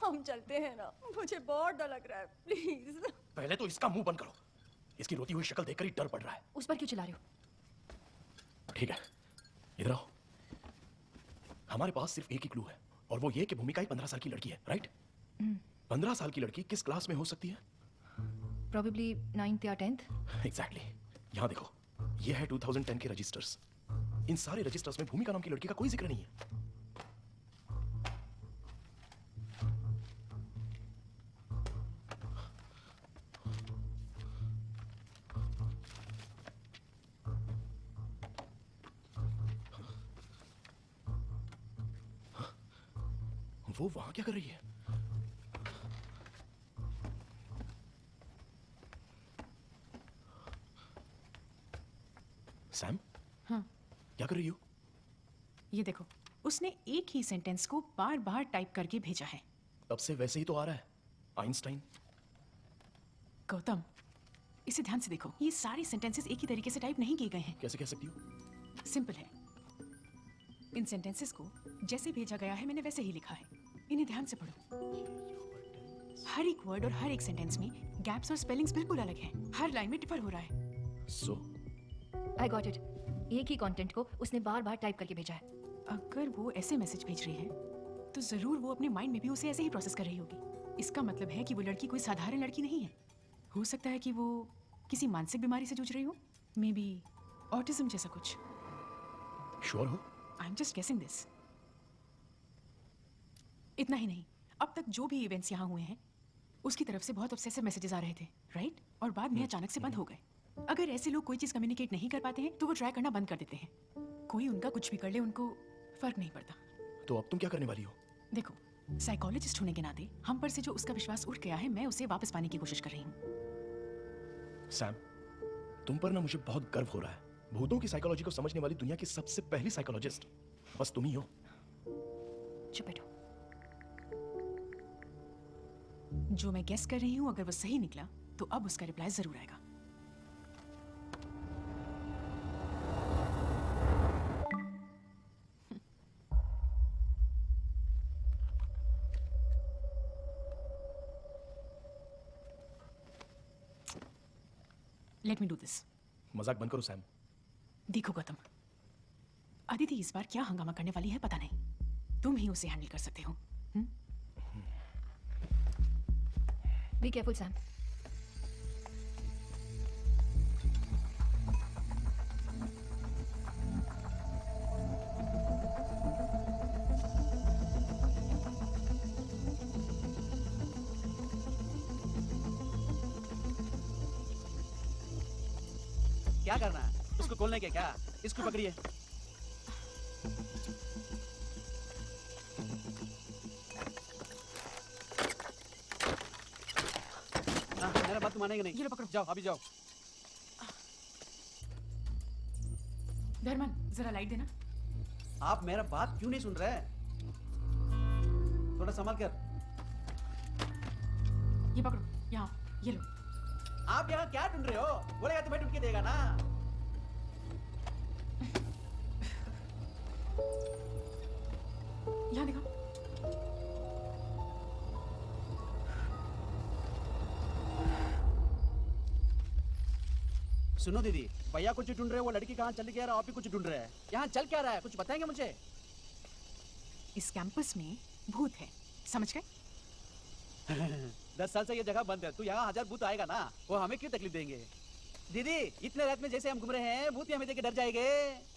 हम चलते हैं ना, मुझे बहुत डर लग रहा है, प्लीज। पहले तो इसका मुंह बंद करो। इसकी रोती हुई शक्ल देखकर ही डर पड़ रहा है। उस पर क्यों चिल्ला रहे हो? ठीक है, इधर आओ। हमारे पास सिर्फ एक ही क्लू है और वो ये कि भूमिका एक 15 साल की लड़की है, राइट? 15 साल की लड़की किस क्लास में हो सकती है? Probably 9th या 10th। एग्जैक्टली। यहाँ देखो, ये है 2010 के रजिस्टर्स। इन सारे रजिस्टर्स में भूमिका नाम की लड़की का कोई जिक्र नहीं है। वो वहां क्या कर रही है? सैम? हाँ। क्या कर रही हो? ये देखो, उसने एक ही सेंटेंस को बार बार टाइप करके भेजा है। तब से वैसे ही तो आ रहा है, आइंस्टाइन। गौतम, इसे ध्यान से देखो, ये सारे सेंटेंसेस एक ही तरीके से टाइप नहीं किए गए हैं। कैसे कह सकती हो? सिंपल है। इन सेंटेंसेस को जैसे भेजा गया है मैंने वैसे ही लिखा है। इन्हें ध्यान से पढ़ो। हर एक वर्ड और हर एक सेंटेंस में गैप्स और स्पेलिंग्स बिल्कुल अलग हैं। हर लाइन में डिफर हो रहा है। सो I got it। एक ही कंटेंट को उसने बार बार टाइप करके भेजा है। अगर वो ऐसे मैसेज भेज रही है तो जरूर वो अपने माइंड में भी उसे ऐसे ही प्रोसेस कर रही होगी। इसका मतलब है कि वो लड़की कोई साधारण लड़की नहीं है। हो सकता है कि वो किसी मानसिक बीमारी से जूझ रही हो, मे बी ऑटिज्म जैसा कुछ। श्योर हो? I am just guessing this. इतना ही नहीं, अब तक जो भी इवेंट्स यहाँ हुए हैं उसकी तरफ से बहुत ऑब्सेसिव मैसेजेस आ रहे थे, राइट? और बाद में अचानक से बंद हो गए। अगर ऐसे लोग कोई चीज कम्युनिकेट नहीं कर पाते हैं तो वो ट्राई करना बंद कर देते हैं। कोई उनका कुछ भी कर ले, उनको फर्क नहीं पड़ता। तो अब तुम क्या करने वाली हो? देखो, साइकोलॉजिस्ट होने के नाते हम पर से जो उसका विश्वास उठ गया है, मैं उसे वापस पाने की कोशिश कर रही हूँ। सैम, तुम पर ना मुझे बहुत गर्व हो रहा है। भूतों की साइकोलॉजी को समझने वाली दुनिया की सबसे पहली साइकोलॉजिस्ट बस तुम ही हो। चुप बैठो। जो मैं गेस कर रही हूँ अगर वो सही निकला तो अब उसका रिप्लाई जरूर आएगा। Let me do this. मजाक बंद करो सैम। देखो गौतम, अदिति इस बार क्या हंगामा करने वाली है पता नहीं, तुम ही उसे हैंडल कर सकते हो। Be careful Sam. क्या करना है? उसको खोलने के क्या? इसको पकड़िए। मेरा बात मानेंगे नहीं। ये लो पकड़ो। जाओ अभी जाओ। धर्मन जरा लाइट देना। आप मेरा बात क्यों नहीं सुन रहे? थोड़ा संभाल कर। ये पकड़ो, यहाँ ये लो। आप यहाँ क्या ढूंढ रहे हो? बोलेगा तुम्हें ढूंढ के देगा ना। यहाँ देखो। सुनो दीदी, भैया कुछ ढूंढ रहे हो, वो लड़की कहाँ चली गई, आप भी कुछ ढूंढ रहे हैं। यहाँ चल क्या रहा है? कुछ बताएंगे मुझे? इस कैंपस में भूत है, समझ गए? 10 साल से ये जगह बंद है, तो यहाँ 1000 भूत आएगा ना, वो हमें क्यों तकलीफ देंगे? दीदी, इतने रात में जैसे हम घूम रहे हैं, भूत हमें देख के डर जाएंगे।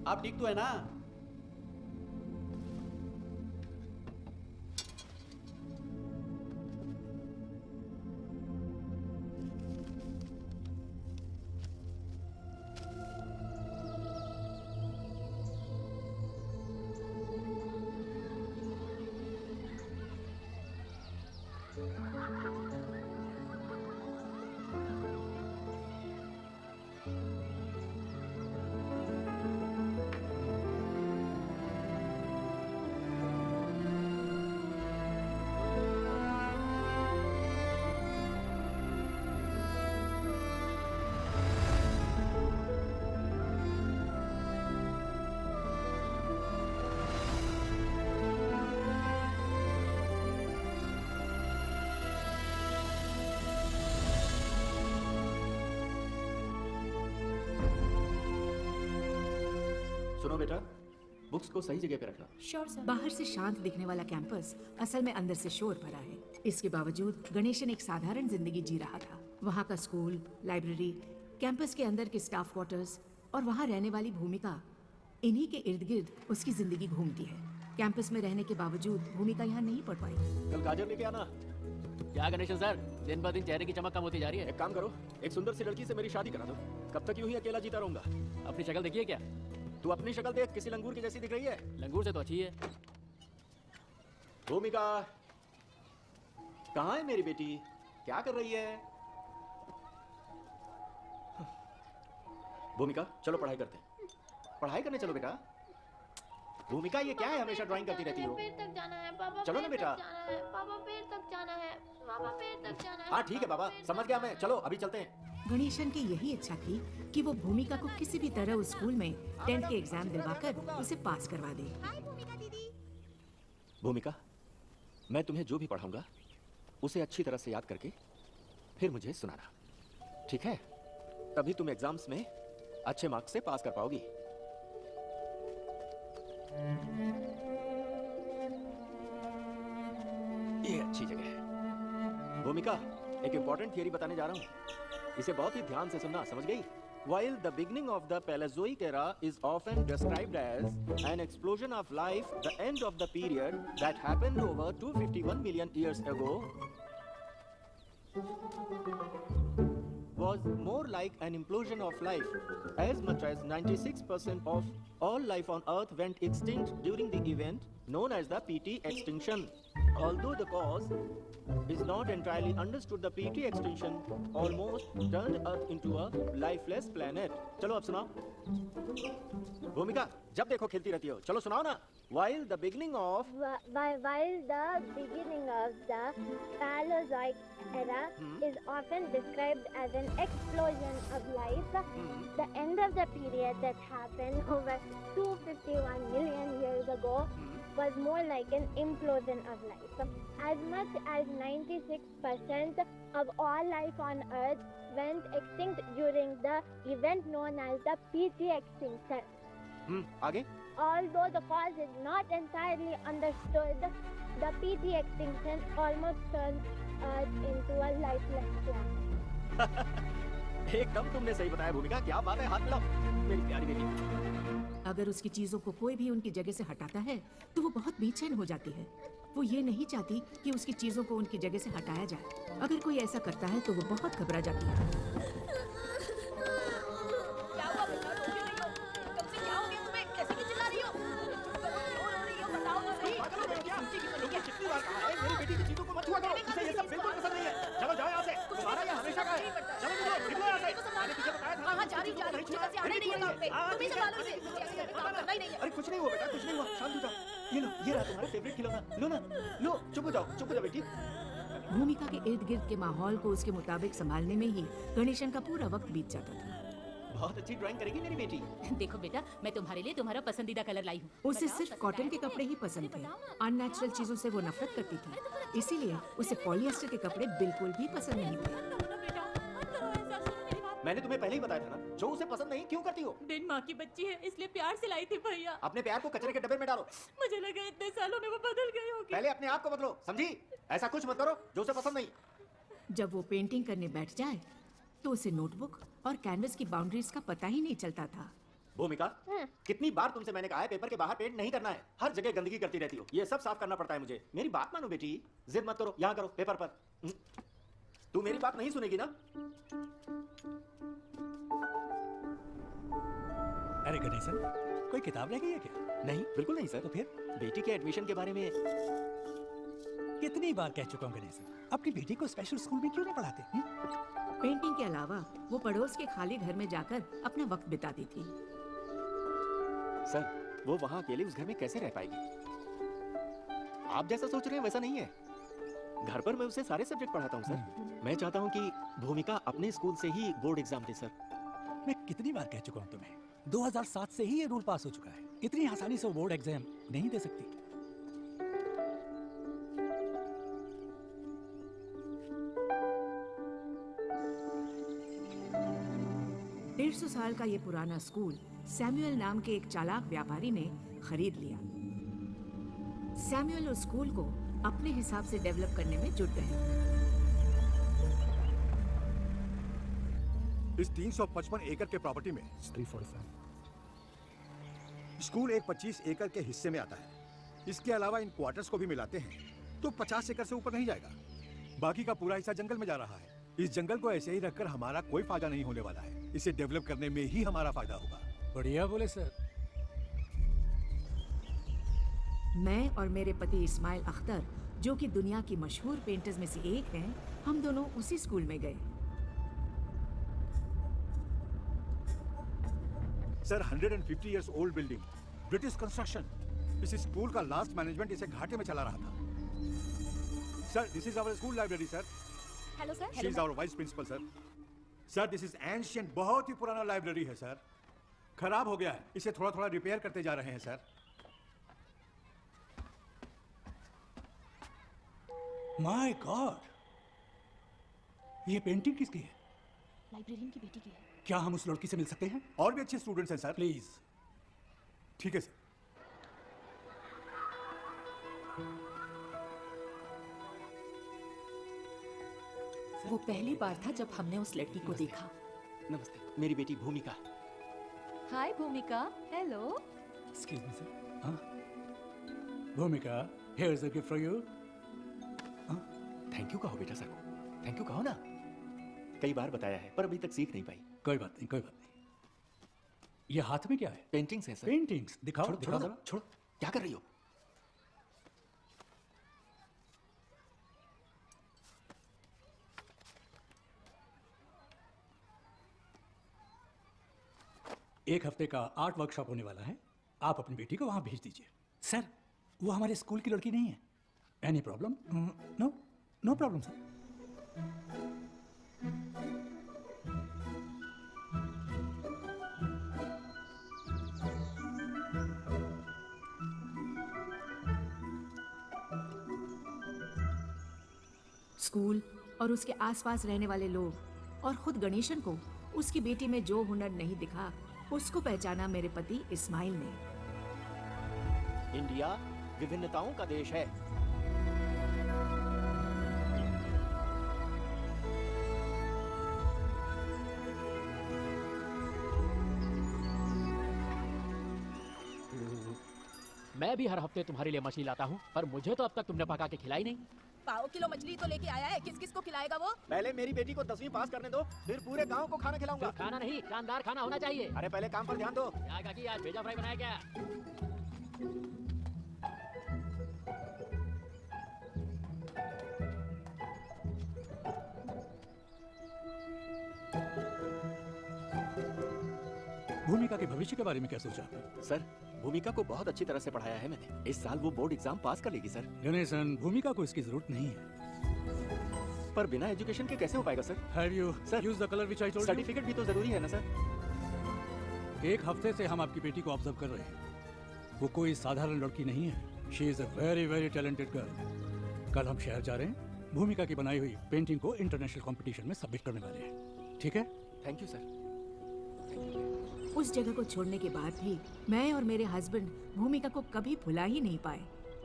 आप ठीक तो है ना? सुनो बेटा, बुक्स को सही जगह पे रखना। Sure sir. बाहर से शांत दिखने वाला कैंपस असल में अंदर से शोर भरा है। इसके बावजूद गणेशन एक साधारण जिंदगी जी रहा था। वहाँ का स्कूल, लाइब्रेरी, कैंपस के अंदर के स्टाफ क्वार्टर्स और वहाँ रहने वाली भूमिका, इन्हीं के इर्द गिर्द उसकी जिंदगी घूमती है। कैंपस में रहने के बावजूद भूमिका यहाँ नहीं पढ़ पाई। कल गाजर लेके आना। क्या गणेशन सर, दिन ब दिन चेहरे की चमक कम होती जा रही है। एक काम करो, एक सुंदर सी लड़की से मेरी शादी करा दो। कब तक यूं ही अकेला जीता रहूंगा? अपनी शक्ल देखिए क्या? तू अपनी शक्ल देख, किसी लंगूर की जैसी दिख रही है। लंगूर से तो अच्छी है। भूमिका, कहाँ है मेरी बेटी? क्या कर रही है? भूमिका, चलो पढ़ाई करते हैं। पढ़ाई करने चलो बेटा। भूमिका, ये क्या है? हमेशा ड्राइंग करती रहती हो। पेड़ तक जाना है पापा। चलो ना बेटा। पापा पेड़ तक जाना है। पापा पेड़ तक जाना है। हाँ ठीक है बाबा, समझ गया मैं। चलो अभी चलते हैं। गणेशन की यही इच्छा थी कि वो भूमिका को किसी भी तरह उस स्कूल में 10th के एग्जाम दिलवाकर उसे पास करवा दे। भूमिका, मैं तुम्हें जो भी पढ़ाऊंगा उसे अच्छी तरह से याद करके फिर मुझे सुनाना, ठीक है? तभी तुम एग्जाम्स में अच्छे मार्क्स से पास कर पाओगी। ये अच्छी जगह है। भूमिका, एक इंपॉर्टेंट थियरी बताने जा रहा हूं, इसे बहुत ही ध्यान से सुनना, समझ गई? While the beginning of the Paleozoic era is often described as an explosion of life, the end of the period that happened over 251 million years ago was more like an implosion of life. As much as 96% of all life on Earth went extinct during the event. known as the PT extinction. Although the cause is not entirely understood, the PT extinction almost turned Earth into a lifeless planet. चलो अब सुनाओ। भूमिका, जब देखो खेलती रहती हो, चलो सुनाओ ना। While the beginning of the Paleozoic era is often described as an explosion of life, the end of the period that happened over 251 million years ago was more like an implosion of life. As much as 96% of all life on Earth went extinct during the event known as the PT extinction. आगे? Although the cause is not entirely understood, the PT extinction almost turned Earth into a lifeless planet. एकदम तुमने सही बताया भूमिका, क्या बात है, हाथ मिलाओ मेरी प्यारी बेटी। अगर उसकी चीजों को कोई भी उनकी जगह से हटाता है तो वो बहुत बेचैन हो जाती है। वो ये नहीं चाहती कि उसकी चीजों को उनकी जगह से हटाया जाए। अगर कोई ऐसा करता है तो वो बहुत घबरा जाती है। क्या हुआ बेटा, रो क्यों रही हो? कब से क्या हो गया तुम्हें? कैसे की चिल्ला रही हो? रो रही हो, बताओ तो सही। कितनी बार कहा है मेरी बेटी की चीजों को मत छुआ करो, उसे ये सब बिल्कुल पसंद नहीं है। चलो जाओ यहाँ से, तुम्हारा ये हमेशा का है। चलो निकलो यहाँ से। मैंने पीछे बताया था। हाँ, जा रही हूँ, मुझे से आने नहीं है काम पे। तुम ही संभालो इसे, मुझे ऐसे करके काम करना ही नहीं है। अरे कुछ नहीं हुआ बेटा, कुछ नहीं हुआ, शांत हो जाओ। ये लो, ये रहा तुम्हारा फेवरेट खिलौना, लो ना, लो, चुप हो जाओ बेटी। भूमिका के इर्द गिर्द के माहौल को उसके मुताबिक संभालने में ही गणेशन का पूरा वक्त बीत जाता था। बहुत अच्छी ड्राइंग करेगी मेरी बेटी। देखो बेटा, मैं तुम्हारे लिए तुम्हारा पसंदीदा कलर लाई हूँ। उसे सिर्फ कॉटन के कपड़े ही पसंद थे। अननेचुरल चीजों से वो नफरत करती थी, इसीलिए उसे पॉलिएस्टर के कपड़े बिल्कुल भी पसंद नहीं थे। मैंने तुम्हें पहले ही बताया था ना, जो उसे पसंद नहीं क्यों करती हो? दिन माँ की बच्ची है, इसलिए प्यार से लाई थी भैया। अपने प्यार को कचरे के डब्बे में डालो। मुझे लगा इतने सालों में वो बदल गई होगी। पहले अपने आप को बदलो, समझी? ऐसा कुछ मत करो जो उसे पसंद नहीं। जब वो पेंटिंग करने बैठ जाए तो उसे नोटबुक और कैनवस की बाउंड्रीज का पता ही नहीं चलता था। भूमिका, कितनी बार तुमसे मैंने कहा है पेपर के बाहर पेंट नहीं करना है। हर जगह गंदगी करती रहती हो, ये सब साफ करना पड़ता है मुझे। मेरी बात मानो बेटी, जिद मत करो, यहाँ करो पेपर पर। तू मेरी बात नहीं सुनेगी ना? अरे गणेशन, कोई किताब रह गई है क्या? नहीं, बिल्कुल नहीं सर। तो फिर बेटी के एडमिशन के बारे में कितनी बार कह चुका हूँ गणेशन, अपनी बेटी को स्पेशल स्कूल में क्यों नहीं पढ़ाते? पेंटिंग के अलावा वो पड़ोस के खाली घर में जाकर अपना वक्त बिताती थी। सर, वो वहाँ अकेले उस घर में कैसे रह पाएगी? आप जैसा सोच रहे हैं वैसा नहीं है। घर पर मैं उसे सारे सब्जेक्ट पढ़ाता हूँ सर। मैं चाहता हूँ कि भूमिका अपने स्कूल से ही बोर्ड एग्जाम दे सर। मैं कितनी बार कह चुका हूँ तुम्हें, 2007 से ही ये रूल पास हो चुका है। इतनी आसानी से वो बोर्ड एग्जाम नहीं दे सकती। 150 साल का ये पुराना स्कूल सैमुअल नाम के एक चालाक व्यापारी ने खरीद लिया। सैमुअल उस स्कूल को अपने हिसाब से डेवलप करने में जुट गए। इस 355 एकड़ के प्रॉपर्टी में 345 स्कूल एक 25 एकड़ के हिस्से में आता है। इसके अलावा इन क्वार्टर्स को भी मिलाते हैं तो 50 एकड़ से ऊपर नहीं जाएगा। बाकी का पूरा हिस्सा जंगल में जा रहा है। इस जंगल को ऐसे ही रखकर हमारा कोई फायदा नहीं होने वाला है। इसे डेवलप करने में ही हमारा फायदा होगा। बढ़िया बोले सर। मैं और मेरे पति इस्माइल अख्तर, जो कि दुनिया की मशहूर पेंटर्स में से एक हैं, हम दोनों उसी स्कूल में गए। Sir, 150 years old building, British construction. इस स्कूल का लास्ट मैनेजमेंट इसे घाटे में चला रहा था। Sir, this is our school library sir. Hello sir. She is our vice principal sir. Sir, this is ancient, बहुत ही पुराना लाइब्रेरी है सर। खराब हो गया है, इसे थोड़ा थोड़ा रिपेयर करते जा रहे हैं सर। माय गॉड, ये पेंटिंग किसकी है? लाइब्रेरियन की बेटी की है। क्या हम उस लड़की से मिल सकते हैं? और भी अच्छे स्टूडेंट्स हैं सर। प्लीज। ठीक है सर। वो पहली बार था जब हमने उस लड़की को देखा। नमस्ते, मेरी बेटी भूमिका। हाय भूमिका। हेलो। Excuse me sir. हाँ भूमिका, here is a gift for you. Thank you कहो बेटा सर को। थैंक यू कहो ना। कई बार बताया है पर अभी तक सीख नहीं पाई। कोई बात नहीं, कोई बात नहीं। ये हाथ में क्या है? पेंटिंग्स हैं सर। पेंटिंग्स दिखाओ, छोड़ो, दिखाओ छोड़ो, जरा। छोड़ो। क्या कर रही हो? 1 हफ्ते का आर्ट वर्कशॉप होने वाला है, आप अपनी बेटी को वहाँ भेज दीजिए। सर, वो हमारे स्कूल की लड़की नहीं है। Any problem? No, no problem sir. School और उसके आसपास रहने वाले लोग और खुद गणेशन को उसकी बेटी में जो हुनर नहीं दिखा, उसको पहचाना मेरे पति इस्माइल ने। इंडिया विभिन्नताओं का देश है। मैं भी हर हफ्ते तुम्हारे लिए मछली लाता हूँ, पर मुझे तो अब तक तुमने पका के खिलाई नहीं। पाव किलो मछली तो लेके आया है, किस किस को खिलाएगा वो? पहले मेरी बेटी को 10वीं पास करने दो, फिर पूरे गांव को खाना खिलाऊंगा। खाना नहीं, शानदार खाना होना चाहिए। अरे पहले काम पर ध्यान दो। क्या काकी, आज भेजा फ्राई बनाया क्या? भूमिका के भविष्य के बारे में क्या सोचा? सर, भूमिका को बहुत अच्छी तरह से पढ़ाया है मैंने। इस साल वो बोर्ड एग्जाम पास कर लेगी सर। गणेशन, भूमिका को इसकी जरूरत नहीं है। पर बिना एजुकेशन के कैसे हो पाएगा sir? Have you sir, used the color which I told you? Certificate भी तो जरूरी है ना सर? 1 हफ्ते से हम आपकी बेटी को ऑब्जर्व कर रहे हैं। वो कोई साधारण लड़की नहीं है। She is a very very talented girl. कल हम शहर जा रहे हैं, भूमिका की बनाई हुई पेंटिंग को इंटरनेशनल कंपटीशन में सबमिट करने वाले हैं। ठीक है? Thank you sir. उस जगह को छोड़ने के बाद भी मैं और मेरे हस्बैंड भूमिका को कभी भुला ही नहीं पाए।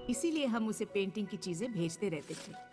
इसीलिए हम उसे पेंटिंग की चीजें भेजते रहते थे।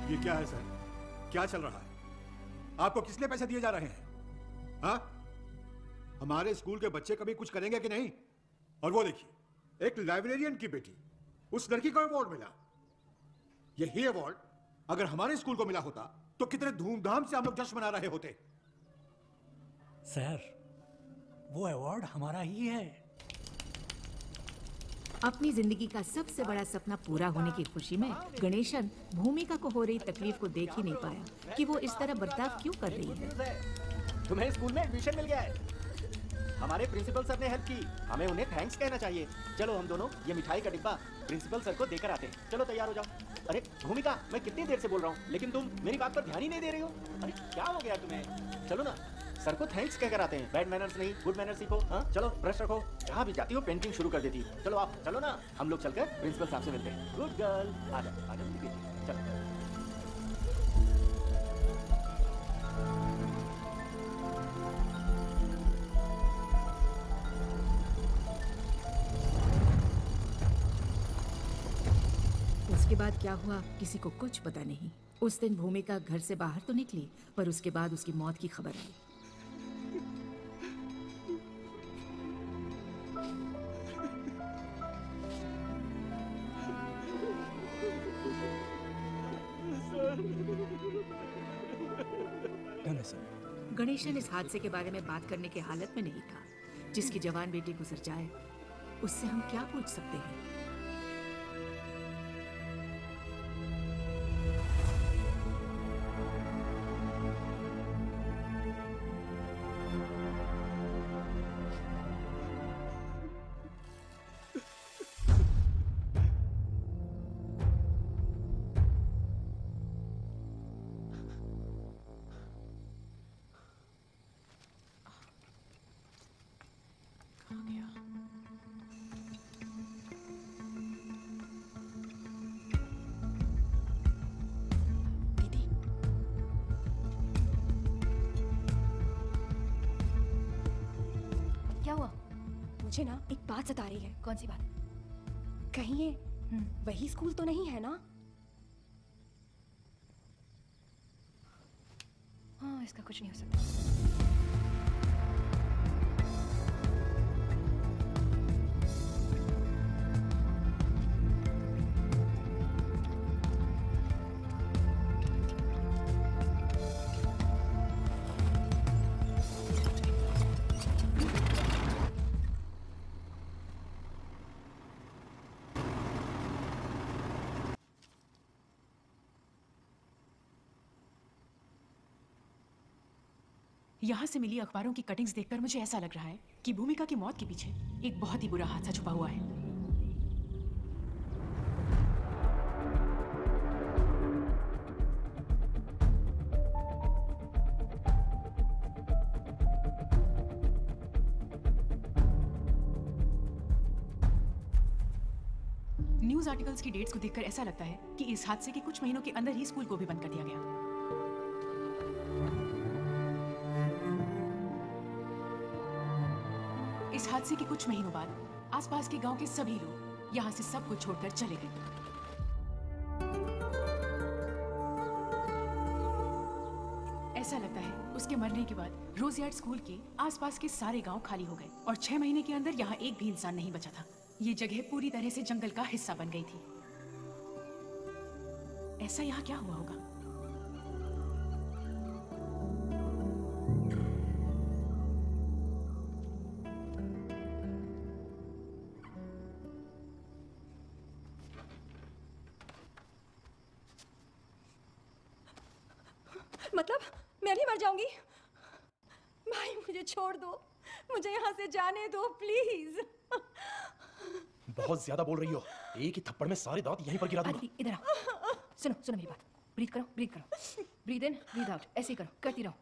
ये क्या है सर? क्या चल रहा है? आपको किस लिए पैसे दिए जा रहे हैं? हाँ? हमारे स्कूल के बच्चे कभी कुछ करेंगे कि नहीं? और वो देखिए, एक लाइब्रेरियन की बेटी, उस लड़की को अवार्ड मिला। यही अवार्ड अगर हमारे स्कूल को मिला होता तो कितने धूमधाम से हम लोग जश्न मना रहे होते। सर, वो अवार्ड हमारा ही है। अपनी जिंदगी का सबसे बड़ा सपना पूरा होने की खुशी में गणेशन भूमिका को हो रही तकलीफ को देख ही नहीं पाया कि वो इस तरह बर्ताव क्यों कर रही है। तुम्हें स्कूल में एडमिशन मिल गया है। हमारे प्रिंसिपल सर ने हेल्प की, हमें उन्हें थैंक्स कहना चाहिए। चलो हम दोनों ये मिठाई का डिब्बा प्रिंसिपल सर को देकर आते हैं। चलो तैयार हो जाओ। अरे भूमिका, मैं कितनी देर से बोल रहा हूँ, लेकिन तुम मेरी बात पर ध्यान ही नहीं दे रही हो। अरे क्या हो गया तुम्हें? चलो ना, सर को थैंक्स कहकर आते हैं। बैड मैनर्स नहीं, गुड मैनर्स सीखो। हाँ चलो, ब्रश रखो। जहाँ भी जाती हो पेंटिंग शुरू कर देती। चलो आप चलो ना, हम लोग चलकर प्रिंसिपल साहब से मिलते हैं। गुड गर्ल, आ जा चलो। उसके बाद क्या हुआ किसी को कुछ पता नहीं। उस दिन भूमिका घर से बाहर तो निकली, पर उसके बाद उसकी मौत की खबर आई। गणेशन इस हादसे के बारे में बात करने की हालत में नहीं था। जिसकी जवान बेटी गुजर जाए, उससे हम क्या पूछ सकते हैं? मुझे ना एक बात सता रही है। कौन सी बात? कहीं ये वही स्कूल तो नहीं है ना? हाँ, इसका कुछ नहीं हो सकता। यहाँ से मिली अखबारों की कटिंग्स देखकर मुझे ऐसा लग रहा है कि भूमिका की मौत के पीछे एक बहुत ही बुरा हादसा छुपा हुआ है। न्यूज़ आर्टिकल्स की डेट्स को देखकर ऐसा लगता है कि इस हादसे के कुछ महीनों के अंदर ही स्कूल को भी बंद कर दिया गया। इस हादसे के कुछ महीनों बाद आसपास के गांव के सभी लोग यहां से सब कुछ छोड़कर चले गए। ऐसा लगता है उसके मरने के बाद रोजयार्ड स्कूल के आसपास के सारे गांव खाली हो गए और 6 महीने के अंदर यहाँ एक भी इंसान नहीं बचा था। ये जगह पूरी तरह से जंगल का हिस्सा बन गई थी। ऐसा यहाँ क्या हुआ होगा? मतलब मैं भी मर जाऊंगी? भाई मुझे छोड़ दो, मुझे यहाँ से जाने दो प्लीज। बहुत ज्यादा बोल रही हो, एक ही थप्पड़ में सारे दांत यहीं पर गिरा दूंगा। इधर आओ, सुनो सुनो मेरी बात। ब्रीथ करो, ब्रीथ करो, ब्रीथ इन, ब्रीथ आउट, ऐसे ही करो, करती रहो।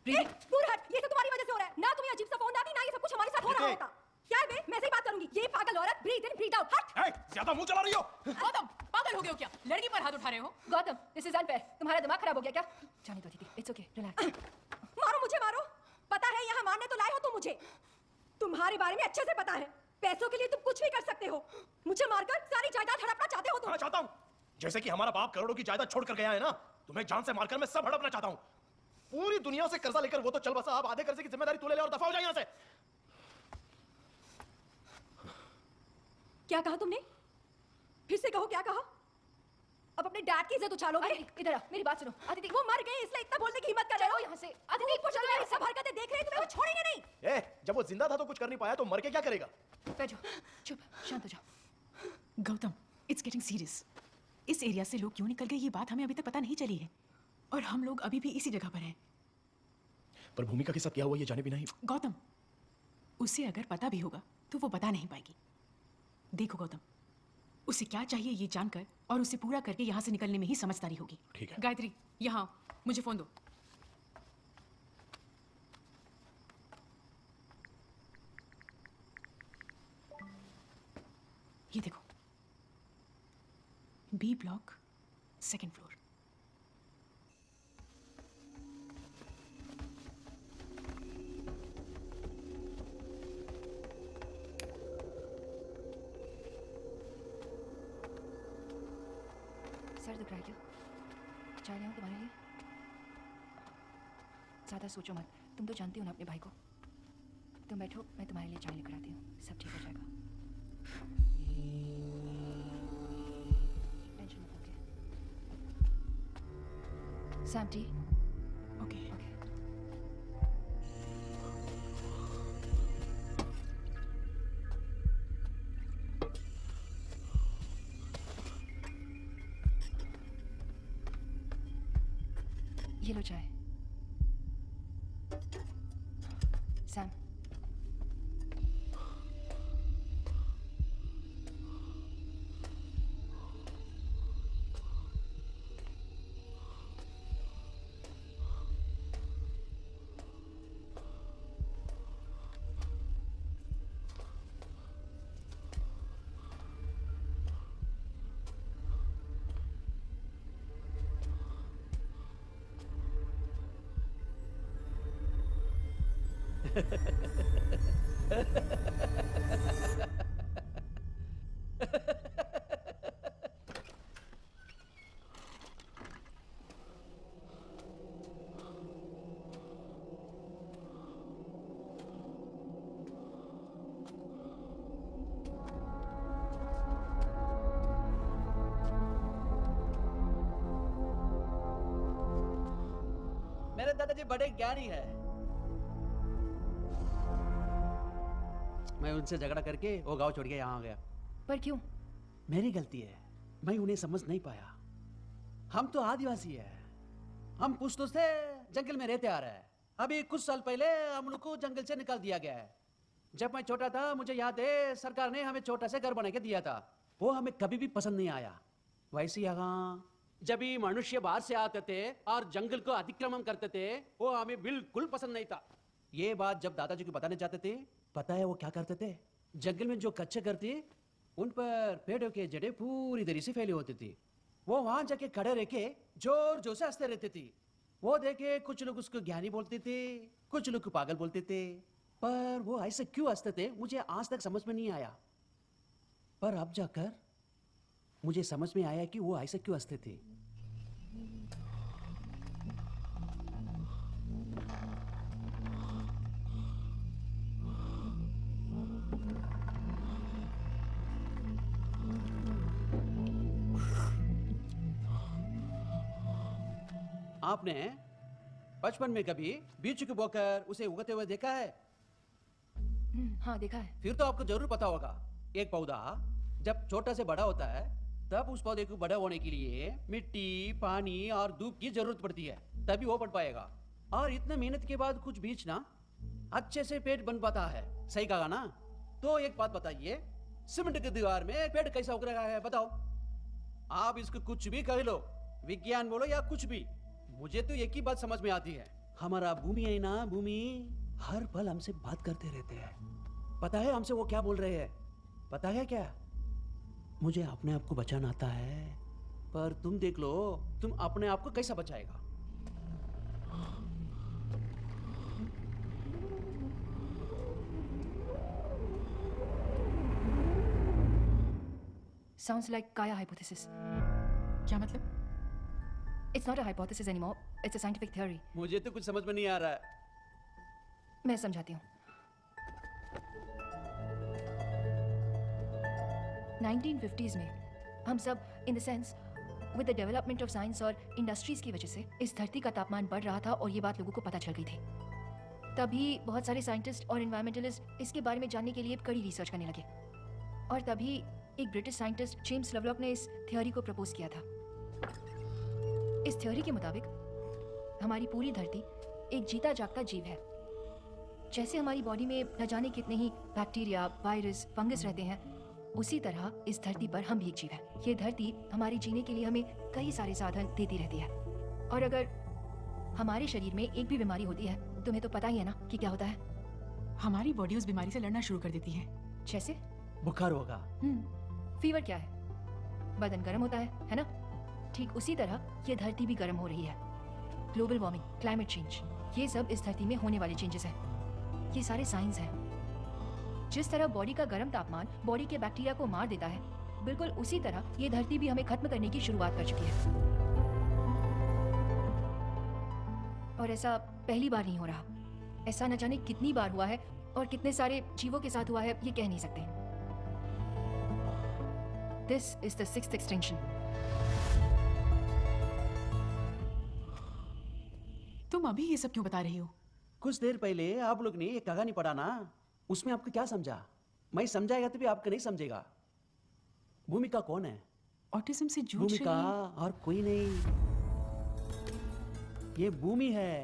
ब्रीथ इन। दूर हट, ये सब तुम्हारी वजह से हो रहा है। ना तुम्हें अजीब सा फोन आती, ना ये सब कुछ हमारे साथ हो रहा होता। क्या है बे? मैं ऐसे ही बात करूंगी। ये पागल औरत, ब्रीथ इन, ब्रीथ आउट, हट। ज्यादा मुंह चला रही हो। गौतम, पागल हो गए हो क्या? लड़की पर हाथ उठा रहे हो? Gautam, this is unfair. तुम्हारा दिमाग खराब हो गया क्या? जाने दो दीदी, इट्स ओके, रिलैक्स। मारो मुझे, मारो। पता है यहाँ मारने तो लाए हो तुम मुझे। तुम्हारे बारे में अच्छे से पता है। पैसों के लिए तुम कुछ भी कर सकते हो। मुझे मारकर सारी जायदाद हड़पना चाहते हो तुम। हाँ, चाहता हूँ। जैसे कि हमारा बाप करोड़ों की जायदाद छोड़ कर गया है ना, तुम्हें जान से मारकर मैं सब हड़पना चाहता हूँ। पूरी दुनिया से कर्जा लेकर वो तो चल बसा, अब आधे कर्जे की जिम्मेदारी तू ले ले और दफा हो जाए यहाँ से। क्या कहा तुमने? फिर से कहो, क्या कहा? अब अपने डैड की इज्जत उछालोगे? इधर आ, मेरी बात सुनो। अदिति, वो मर गए इसलिए इतना बोलने की हिम्मत कर रहे हो? यहाँ से अदिति, ऊपर चलो, ये सब हरकतें देख रहे हैं, तुम्हें वो छोड़ेंगे नहीं। जब वो जिंदा था तो कुछ कर नहीं पाया, तो मर के क्या करेगा? बैठो, चुप, शांत हो जाओ। Gautam, it's getting serious. इस एरिया से लोग क्यों निकल गए ये बात हमें अभी तक पता नहीं चली है और हम लोग अभी भी इसी जगह पर हैं। पर भूमिका के साथ क्या हुआ ये जाने भी नहीं। गौतम, उसे अगर पता भी होगा तो वो बता नहीं पाएगी। देखो गौतम, उसे क्या चाहिए ये जानकर और उसे पूरा करके यहाँ से निकलने में ही समझदारी होगी। ठीक है। गायत्री, यहाँ मुझे फोन दो। ये देखो, B block, 2nd floor. Sir दुख रहा है क्या? चाय ले आऊं तुम्हारे लिए? ज़्यादा सोचो मत, तुम तो जानती हो ना अपने भाई को। तुम बैठो, मैं तुम्हारे लिए चाय लेकर आती हूँ, सब ठीक हो जाएगा। टेंशन मत लो। Sam T. ओके। ये लो चाय। सैम, मेरे दादाजी बड़े ज्ञानी है। मैं उनसे झगड़ा करके वो गांव छोड़ के यहाँ आ गया। पर क्यों? मेरी गलती है, मैं उन्हें समझ नहीं पाया। हम तो आदिवासी है, हम पुश्तों से जंगल में रहते आ रहे हैं। अभी कुछ साल पहले हम लोग को जंगल से निकाल दिया गया है। जब मैं छोटा था मुझे याद है सरकार ने हमें छोटा सा घर बना के दिया था। वो हमें कभी भी पसंद नहीं आया। वैसे यहाँ जब भी मनुष्य बाहर से आते थे और जंगल को अतिक्रमण करते थे वो हमें बिल्कुल पसंद नहीं था। ये बात जब दादाजी को बताने चाहते थे, पता है वो क्या करते थे? जंगल में जो कच्चे घर थे उन पर पेड़ों के जड़ें पूरी तरह से फैली होती थी। वो वहां जाके खड़े रह के जोर जोर से हंसते रहते थे। वो देखे कुछ लोग उसको ज्ञानी बोलते थे, कुछ लोग पागल बोलते थे। पर वो ऐसे क्यों हंसते थे मुझे आज तक समझ में नहीं आया। पर अब जाकर मुझे समझ में आया कि वो ऐसे क्यों हंसते थे। आपने बचपन में कभी बीज को बोकर उसे उगते हुए देखा है? हाँ देखा है। फिर तो आपको जरूर पता होगा एक पौधा जब छोटा से बड़ा होता है तब उस पौधे को बड़ा होने के लिए मिट्टी, पानी और धूप की जरूरत पड़ती है, तभी वो बढ़ पाएगा। और इतने मेहनत के बाद कुछ बीज ना अच्छे से पेड़ बन पाता है। सही कहा ना? तो एक बात बताइए, सीमेंट की दीवार में पेड़ कैसा उग रहा है बताओ? आप इसको कुछ भी कह लो, विज्ञान बोलो या कुछ भी, मुझे तो एक ही बात समझ में आती है। हमारा भूमि है ना, भूमि हर पल हमसे बात करते रहते हैं। पता है हमसे वो क्या बोल रहे हैं? पता है क्या? मुझे अपने आप को बचाना आता है, पर तुम देख लो तुम अपने आप को कैसा बचाएगा। Sounds like Gaia hypothesis. क्या मतलब? It's not a hypothesis anymore. It's a scientific theory. मुझे तो कुछ समझ में नहीं आ रहा है। मैं समझाती हूँ। 1950s में हम सब in the sense with the development of science और industries की वजह से इस धरती का तापमान बढ़ रहा था और ये बात लोगों को पता चल गई थी। तभी बहुत सारे साइंटिस्ट और इन्वायरमेंटलिस्ट इसके बारे में जानने के लिए कड़ी रिसर्च करने लगे। और तभी एक ब्रिटिश साइंटिस्ट जेम्स लवलॉक ने इस थ्योरी को प्रपोज किया था। इस थ्योरी के मुताबिक हमारी पूरी धरती एक जीता जागता जीव है। जैसे हमारी बॉडी में न जाने कितने ही बैक्टीरिया, वायरस, फंगस रहते हैं, उसी तरह इस धरती पर हम भी एक जीव है। ये धरती हमारे जीने के लिए हमें कई सारे साधन देती रहती है। और अगर हमारे शरीर में एक भी बीमारी होती है, तुम्हें तो पता ही है ना कि क्या होता है? हमारी बॉडी उस बीमारी से लड़ना शुरू कर देती है। जैसे बुखार होगा। फीवर क्या है? बदन गर्म होता है ना? ठीक उसी तरह ये धरती भी गर्म हो रही है। ग्लोबल वार्मिंग, क्लाइमेट चेंज, ये सब इस धरती में होने वाले चेंजेस हैं। ये सारे साइंस हैं। जिस तरह बॉडी का गर्म तापमान बॉडी के बैक्टीरिया को मार देता है, बिल्कुल उसी तरह ये धरती भी हमें खत्म करने की शुरुआत कर चुकी है। और ऐसा पहली बार नहीं हो रहा, ऐसा न जाने कितनी बार हुआ है और कितने सारे जीवों के साथ हुआ है, ये कह नहीं सकते। This is the 6th extinction. तुम अभी ये सब क्यों बता रही हो? कुछ देर पहले आप लोग ने एक कहानी पढ़ा ना, उसमें आपको क्या समझा? मैं समझाएगा तो भी आपको नहीं समझेगा। भूमिका कौन है? ऑटिज्म से जूझ भूमिका और कोई नहीं, ये भूमि है।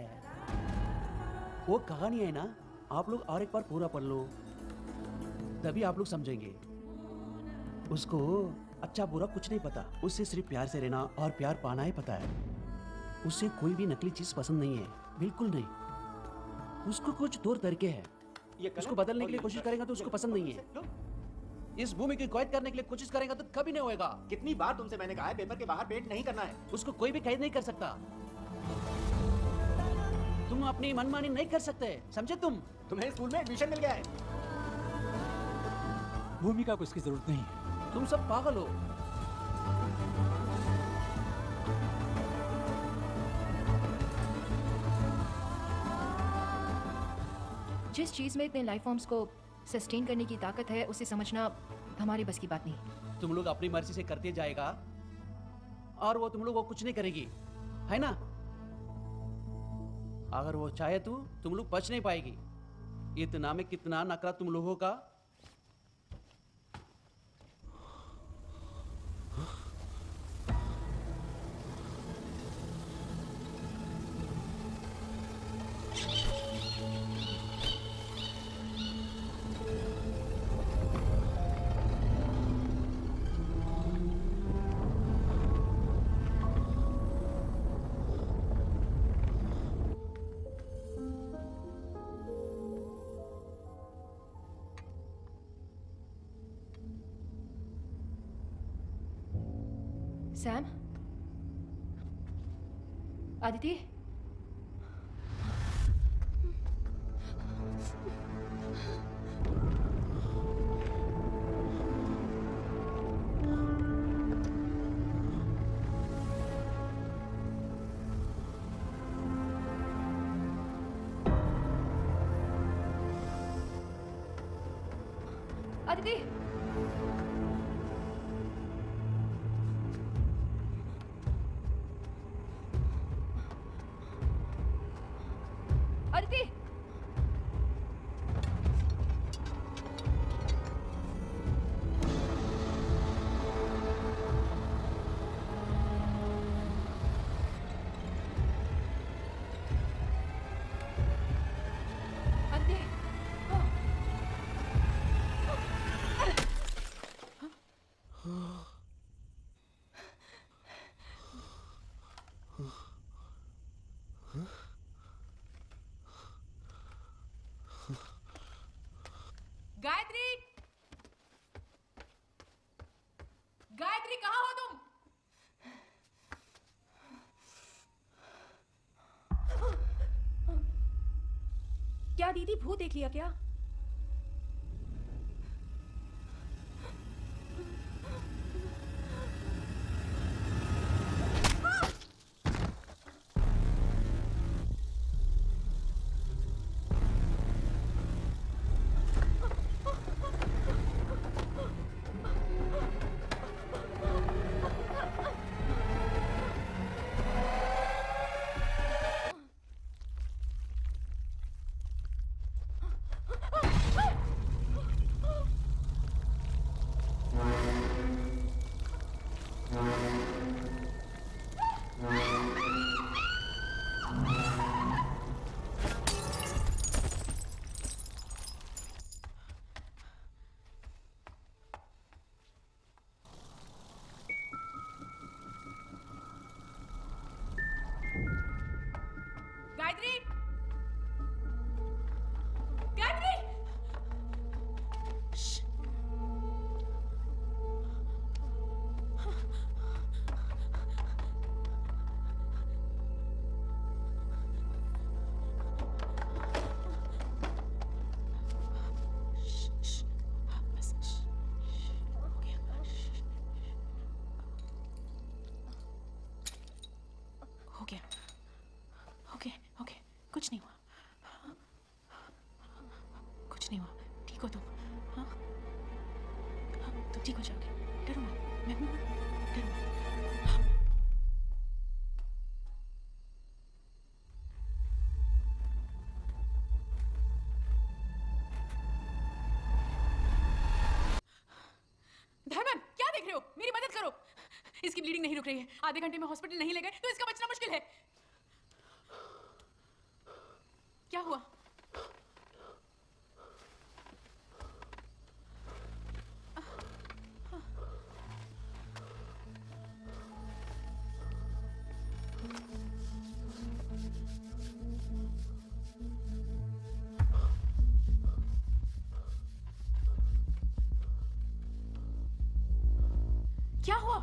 वो कहानी है ना, आप लोग और एक बार पूरा पढ़ लो, तभी आप लोग समझेंगे। उसको अच्छा बुरा कुछ नहीं पता, उससे सिर्फ प्यार से रहना और प्यार पाना ही पता है। उससे कोई भी नकली चीज पसंद नहीं है, बिल्कुल नहीं। उसको कुछ तौर तरीके हैं, उसको बदलने के लिए कोशिश करेगा तो उसको पसंद नहीं है। इस भूमि की कैद करने के लिए कोशिश करेगा तो कभी नहीं होएगा। कितनी बार तुमसे मैंने कहा है पेपर के बाहर पेंट नहीं करना है। उसको कोई भी कैद नहीं कर सकता। तुम अपनी मनमानी नहीं कर सकते, समझे? तुम्हें स्कूल में एडमिशन मिल गया है। भूमिका को इसकी जरूरत नहीं है। तुम सब पागल हो। जिस चीज में इतने लाइफ फॉर्म्स को सस्टेन करने की ताकत है उसे समझना हमारे बस की बात नहीं। तुम लोग अपनी मर्जी से करते जाएगा और वो तुम लोग को कुछ नहीं करेगी, है ना? अगर वो चाहे तो तुम लोग बच नहीं पाएगी। इतना में कितना नखरा तुम लोगों का। सैम, आदिति, आदिति, आदिति, गायत्री, गायत्री कहाँ हो तुम? क्या दीदी भूत देख लिया क्या? गायत्री, गायत्री, हो गया, ओके ओके, कुछ नहीं हुआ, कुछ नहीं हुआ, ठीक हो तुम? हाँ तुम ठीक हो जाओगे, डरो मत, मैं हूं ना, डरो मत। धर्मन, क्या देख रहे हो? मेरी मदद करो, इसकी ब्लीडिंग नहीं रुक रही है, आधे घंटे में हॉस्पिटल नहीं ले गए तो इसका बचना मुश्किल है। क्या हुआ? क्या हुआ?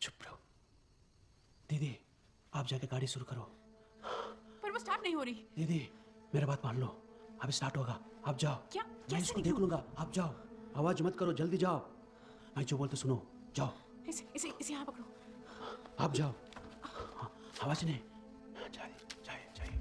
चुप रहो। दीदी, आप जाके गाड़ी शुरू करो। स्टार्ट नहीं हो रही। दीदी मेरी बात मान लो, अब स्टार्ट होगा, आप जाओ। क्या मैं इसको देख लूंगा, आप जाओ, आवाज मत करो, जल्दी जाओ, मैं जो बोलते सुनो, जाओ। इसे यहाँ पकड़ो। आप जाओ, हाँ, आवाज नहीं, जाइए जाइए जाइए।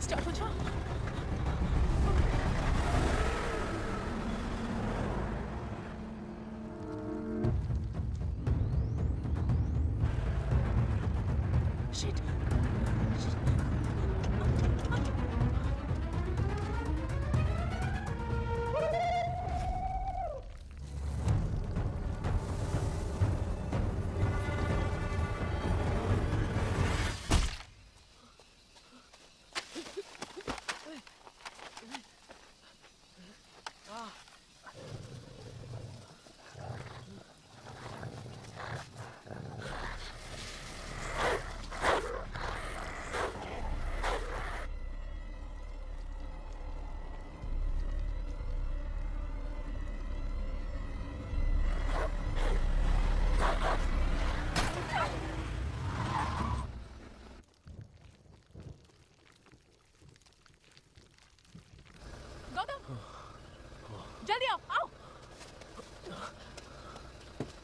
स्टार्ट हो जाओ। Shit. जल्दी आओ, आओ।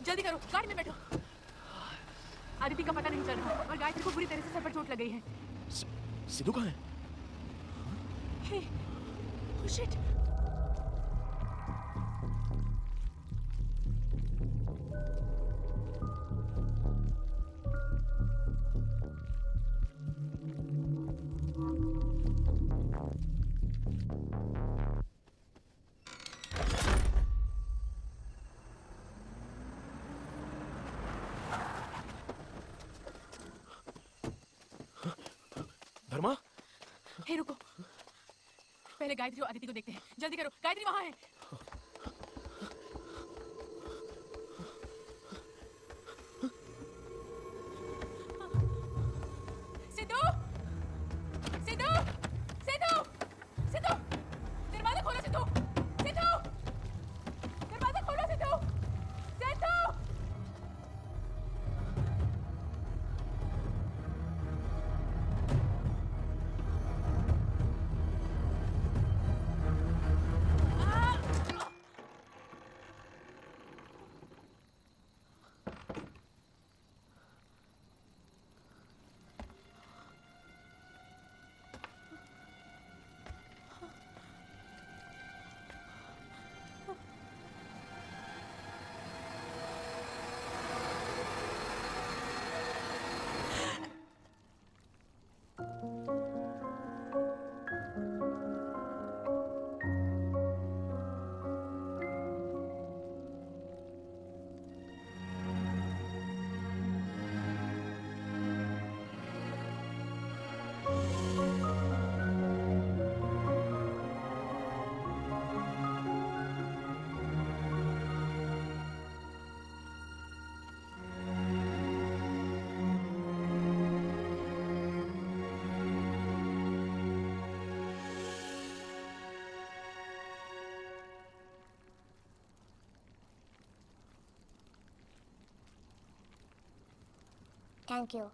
जल्दी करो, गाड़ी में बैठो। आदिति का पता नहीं चल रहा और गायत्री को बुरी तरह से सर पर चोट लग गई है। सिद्धू कहाँ है? हे, oh shit। धर्मा? हे रुको, पहले गायत्री और आदिति को देखते हैं। जल्दी करो, गायत्री वहां है। सिद्धू, सिद्धू, सिद्धू, सिद्धू, दरवाजा खोलो सिद्धू, सिद्धू, दरवाजा खोलो सिद्धू, सिद्धू। Thank you.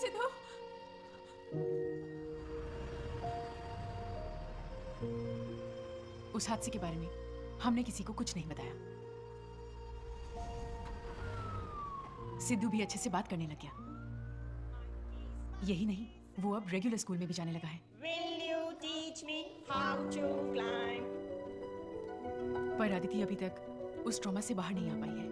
सिद्धू, उस हादसे के बारे में हमने किसी को कुछ नहीं बताया। सिद्धू भी अच्छे से बात करने लग गया। यही नहीं, वो अब रेगुलर स्कूल में भी जाने लगा है। Will you teach me how to climb? पर अदिति अभी तक उस ट्रॉमा से बाहर नहीं आ पाई है।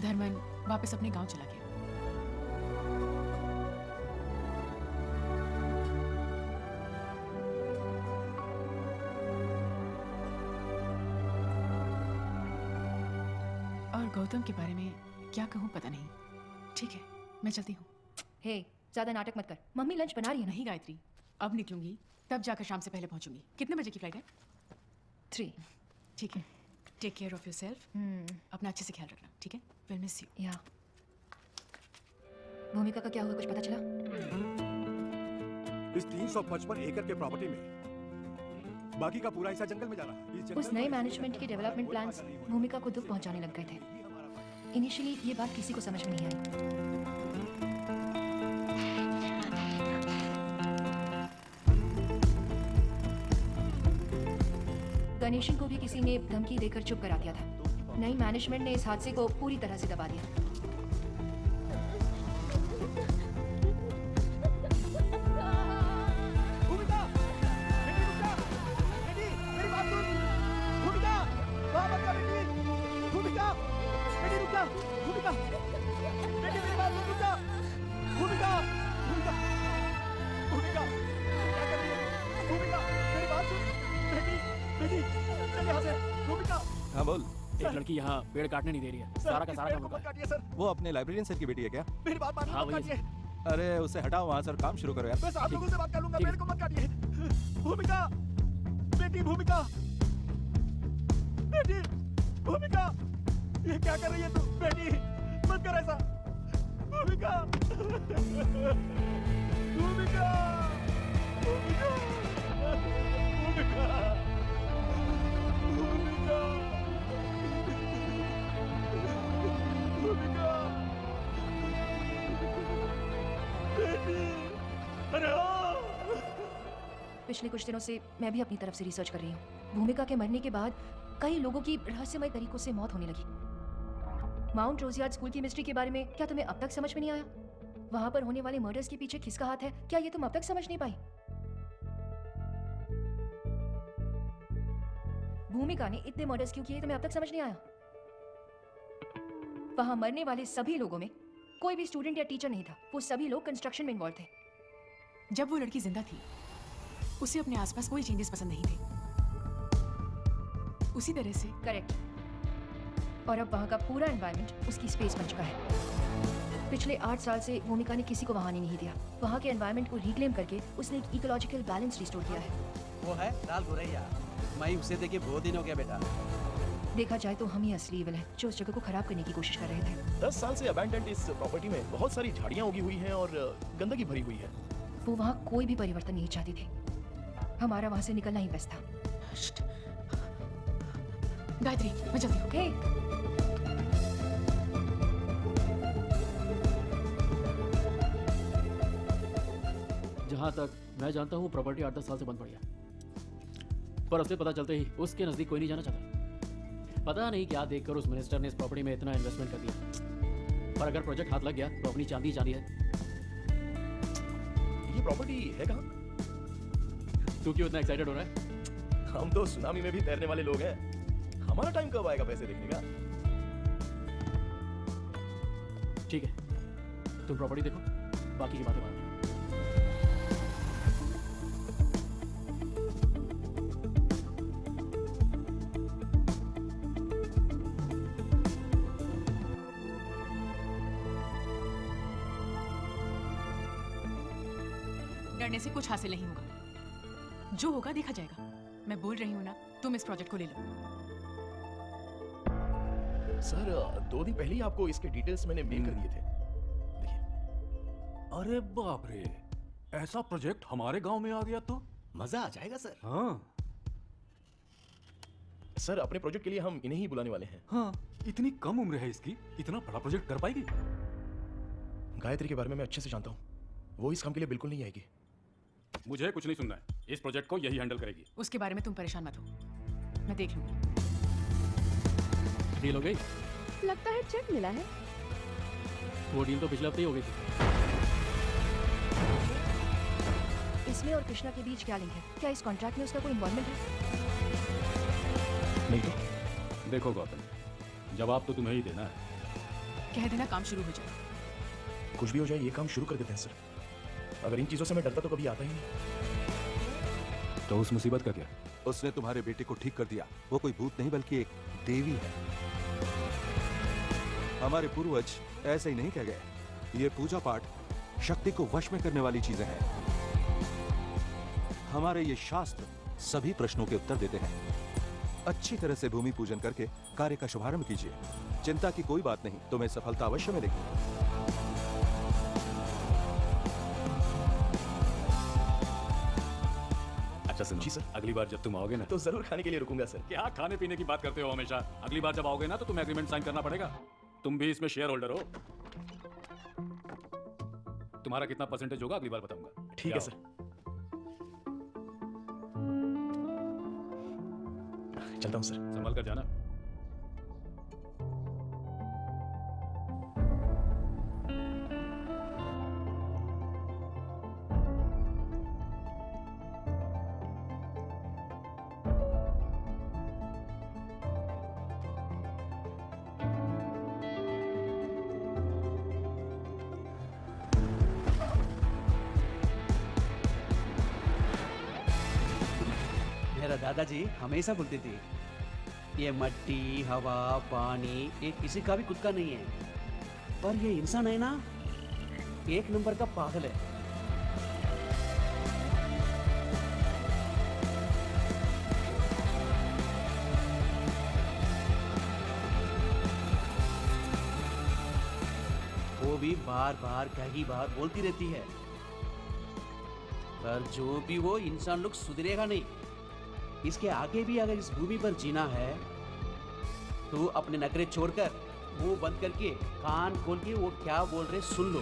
धर्मन वापस अपने गांव चला गया। और गौतम के बारे में क्या कहूँ पता नहीं। ठीक है, मैं चलती हूँ। हे, ज्यादा नाटक मत कर। मम्मी लंच बना रही है। नहीं गायत्री, अब निकलूंगी तब जाकर शाम से पहले पहुंचूंगी। कितने बजे की फ्लाइट है? 3। ठीक है, टेक केयर ऑफ योरसेल्फ। अपना अच्छे से ख्याल रखना, ठीक है? Will miss you. या भूमिका का क्या हुआ, कुछ पता चला? इस 355 एकड़ के प्रॉपर्टी में बाकी का पूरा हिस्सा जंगल में जा रहा है। इस जंगल उस नए मैनेजमेंट के डेवलपमेंट प्लान्स भूमिका को दुख पहुंचाने लग गए थे। इनिशियली ये बात किसी को समझ में नहीं आई। गणेशन को भी किसी ने धमकी देकर चुप करा दिया था। नई मैनेजमेंट ने इस हादसे को पूरी तरह से दबा दिया। हाँ बोल। एक लड़की यहाँ पेड़ काटने नहीं दे रही है। सारा का सारा काम रुका है। वो अपने लाइब्रेरियन सर की बेटी है क्या? मेरी बात मानिए, हाँ, मत वही। काटिए। अरे उसे हटाओ वहाँ सर, काम शुरू करो यार। मैं सात लोगों से बात कर लूंगा, मेरे को मत काटिए। भूमिका, बेटी भूमिका, बेटी भूमिका, ये क्या कर रही है तू? बेटी मत कर ऐसा। भूमिका, भूमिका, भूमिका, भूमिका, भूमिका। पिछले कुछ दिनों से मैं भी अपनी तरफ से रिसर्च कर रही हूँ। भूमिका के मरने के बाद कई लोगों की रहस्यमय तरीकों से मौत होने लगी। माउंट रोजियार्ड स्कूल की मिस्ट्री के बारे में क्या तुम्हें अब तक समझ में नहीं आया? वहां पर होने वाले मर्डर्स के पीछे किसका हाथ है, क्या ये तुम अब तक समझ नहीं पाई? भूमिका ने इतने मर्डर्स क्यों किए, तुम्हें अब तक समझ नहीं आया? वहां मरने वाले सभी लोगों में कोई भी स्टूडेंट या टीचर नहीं था। वो सभी लोग कंस्ट्रक्शन में इन्वॉल्व थे। जब वो लड़की जिंदा थी उसे अपने आसपास कोई चेंजेस पसंद नहीं थे। उसी तरह से करेक्ट। और अब वहां का पूरा एनवायरनमेंट उसकी स्पेस बन चुका है। पिछले 8 साल से भूमिका ने किसी को वहां नहीं दिया। वहां के एनवायरनमेंट को रिक्लेम करके उसने एक इकोलॉजिकल बैलेंस रिस्टोर किया है। वो है लाल गोरैया। मैं उसे देखे बहुत दिन हो गया बेटा। देखा जाए तो हम ही असली इविल हैं जो उस जगह को खराब करने की कोशिश कर रहे थे। 10 साल से अबैंडन्ड इस प्रॉपर्टी में बहुत सारी झाड़ियां उगी हुई हैं और गंदगी भरी हुई है। वो वहाँ कोई भी परिवर्तन नहीं चाहती थी। हमारा वहाँ से निकलना ही बेस्ट था। गायत्री, मैं चलती हूँ। हे, जहाँ तक मैं जानता हूँ प्रॉपर्टी 8-10 साल से बंद पड़ी है, पर उससे पता चलते ही उसके नजदीक कोई नहीं जाना चाहता। पता नहीं क्या देखकर उस मिनिस्टर ने इस प्रॉपर्टी में इतना इन्वेस्टमेंट कर दिया। पर अगर प्रोजेक्ट हाथ लग गया तो अपनी चांदी चांदी है। ये प्रॉपर्टी है कहाँ? तू क्यों इतना एक्साइटेड हो रहा है? हम तो सुनामी में भी तैरने वाले लोग हैं। हमारा टाइम कब आएगा पैसे देखने का? ठीक है, तुम प्रॉपर्टी देखो, बाकी की बातें बाद में। डरने से कुछ हासिल नहीं होगा। जो होगा देखा जाएगा। मैं बोल रही हूँ ना, तुम इस प्रोजेक्ट को ले लो। सर 2 दिन पहले ही आपको इसके डिटेल्स मैंने मेल कर दिए थे। अरे बाप रे, ऐसा प्रोजेक्ट हमारे गांव में आ गया तो मजा आ जाएगा सर। हाँ सर, अपने प्रोजेक्ट के लिए हम इन्हें ही बुलाने वाले हैं। हाँ, इतनी कम उम्र है इसकी, इतना बड़ा प्रोजेक्ट कर पाएगी? गायत्री के बारे में मैं अच्छे से जानता हूँ। वो इस काम के लिए बिल्कुल नहीं आएगी। मुझे कुछ नहीं सुनना है। इस प्रोजेक्ट को यही हैंडल करेगी। उसके बारे में तुम परेशान मत हो, मैं देख लूंगी। डील हो गई? लगता है चेक मिला है। वो डील तो पिछले हफ्ते ही हो गई थी। इसमें और कृष्णा के बीच क्या लिंक है? क्या इस कॉन्ट्रैक्ट में उसका कोई इन्वॉल्वमेंट है? नहीं तो देखो गौतम, जवाब तो तुम्हें ही देना है। कह देना काम शुरू हो जाए। कुछ भी हो जाए, ये काम शुरू कर देते हैं सर। अगर इन चीजों से मैं डरता तो कभी आता ही नहीं। तो उस मुसीबत का क्या? उसने तुम्हारे बेटे को ठीक कर दिया। वो कोई भूत नहीं बल्कि एक देवी है। हमारे पूर्वज ऐसे ही नहीं कह गए। ये पूजा पाठ शक्ति को वश में करने वाली चीजें हैं। हमारे ये शास्त्र सभी प्रश्नों के उत्तर देते हैं। अच्छी तरह से भूमि पूजन करके कार्य का शुभारंभ कीजिए। चिंता की कोई बात नहीं, तुम्हें सफलता अवश्य मिलेगी। अच्छा सुनो, जी सर। अगली बार जब तुम आओगे ना तो जरूर खाने के लिए रुकूंगा सर। क्या खाने पीने की बात करते हो हमेशा? अगली बार जब आओगे ना तो तुम्हें एग्रीमेंट साइन करना पड़ेगा। तुम भी इसमें शेयर होल्डर हो। तुम्हारा कितना परसेंटेज होगा अगली बार बताऊंगा। ठीक है सर। चलता हूँ सर। संभल कर जाना। मेरा दादाजी हमेशा बोलते थे, ये मट्टी, हवा, पानी ये किसी का भी खुद का नहीं है, पर ये इंसान है ना, एक नंबर का पागल है। वो भी बार बार कई बार बोलती रहती है, पर जो भी वो इंसान लोग सुधरेगा नहीं। इसके आगे भी अगर इस भूमि पर जीना है तो अपने नखरे छोड़कर मुंह बंद करके कान खोल के वो क्या बोल रहे सुन लो।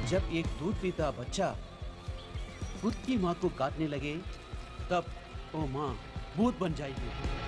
जब एक दूध पीता बच्चा खुद की माँ को काटने लगे तब वो माँ भूत बन जाएगी।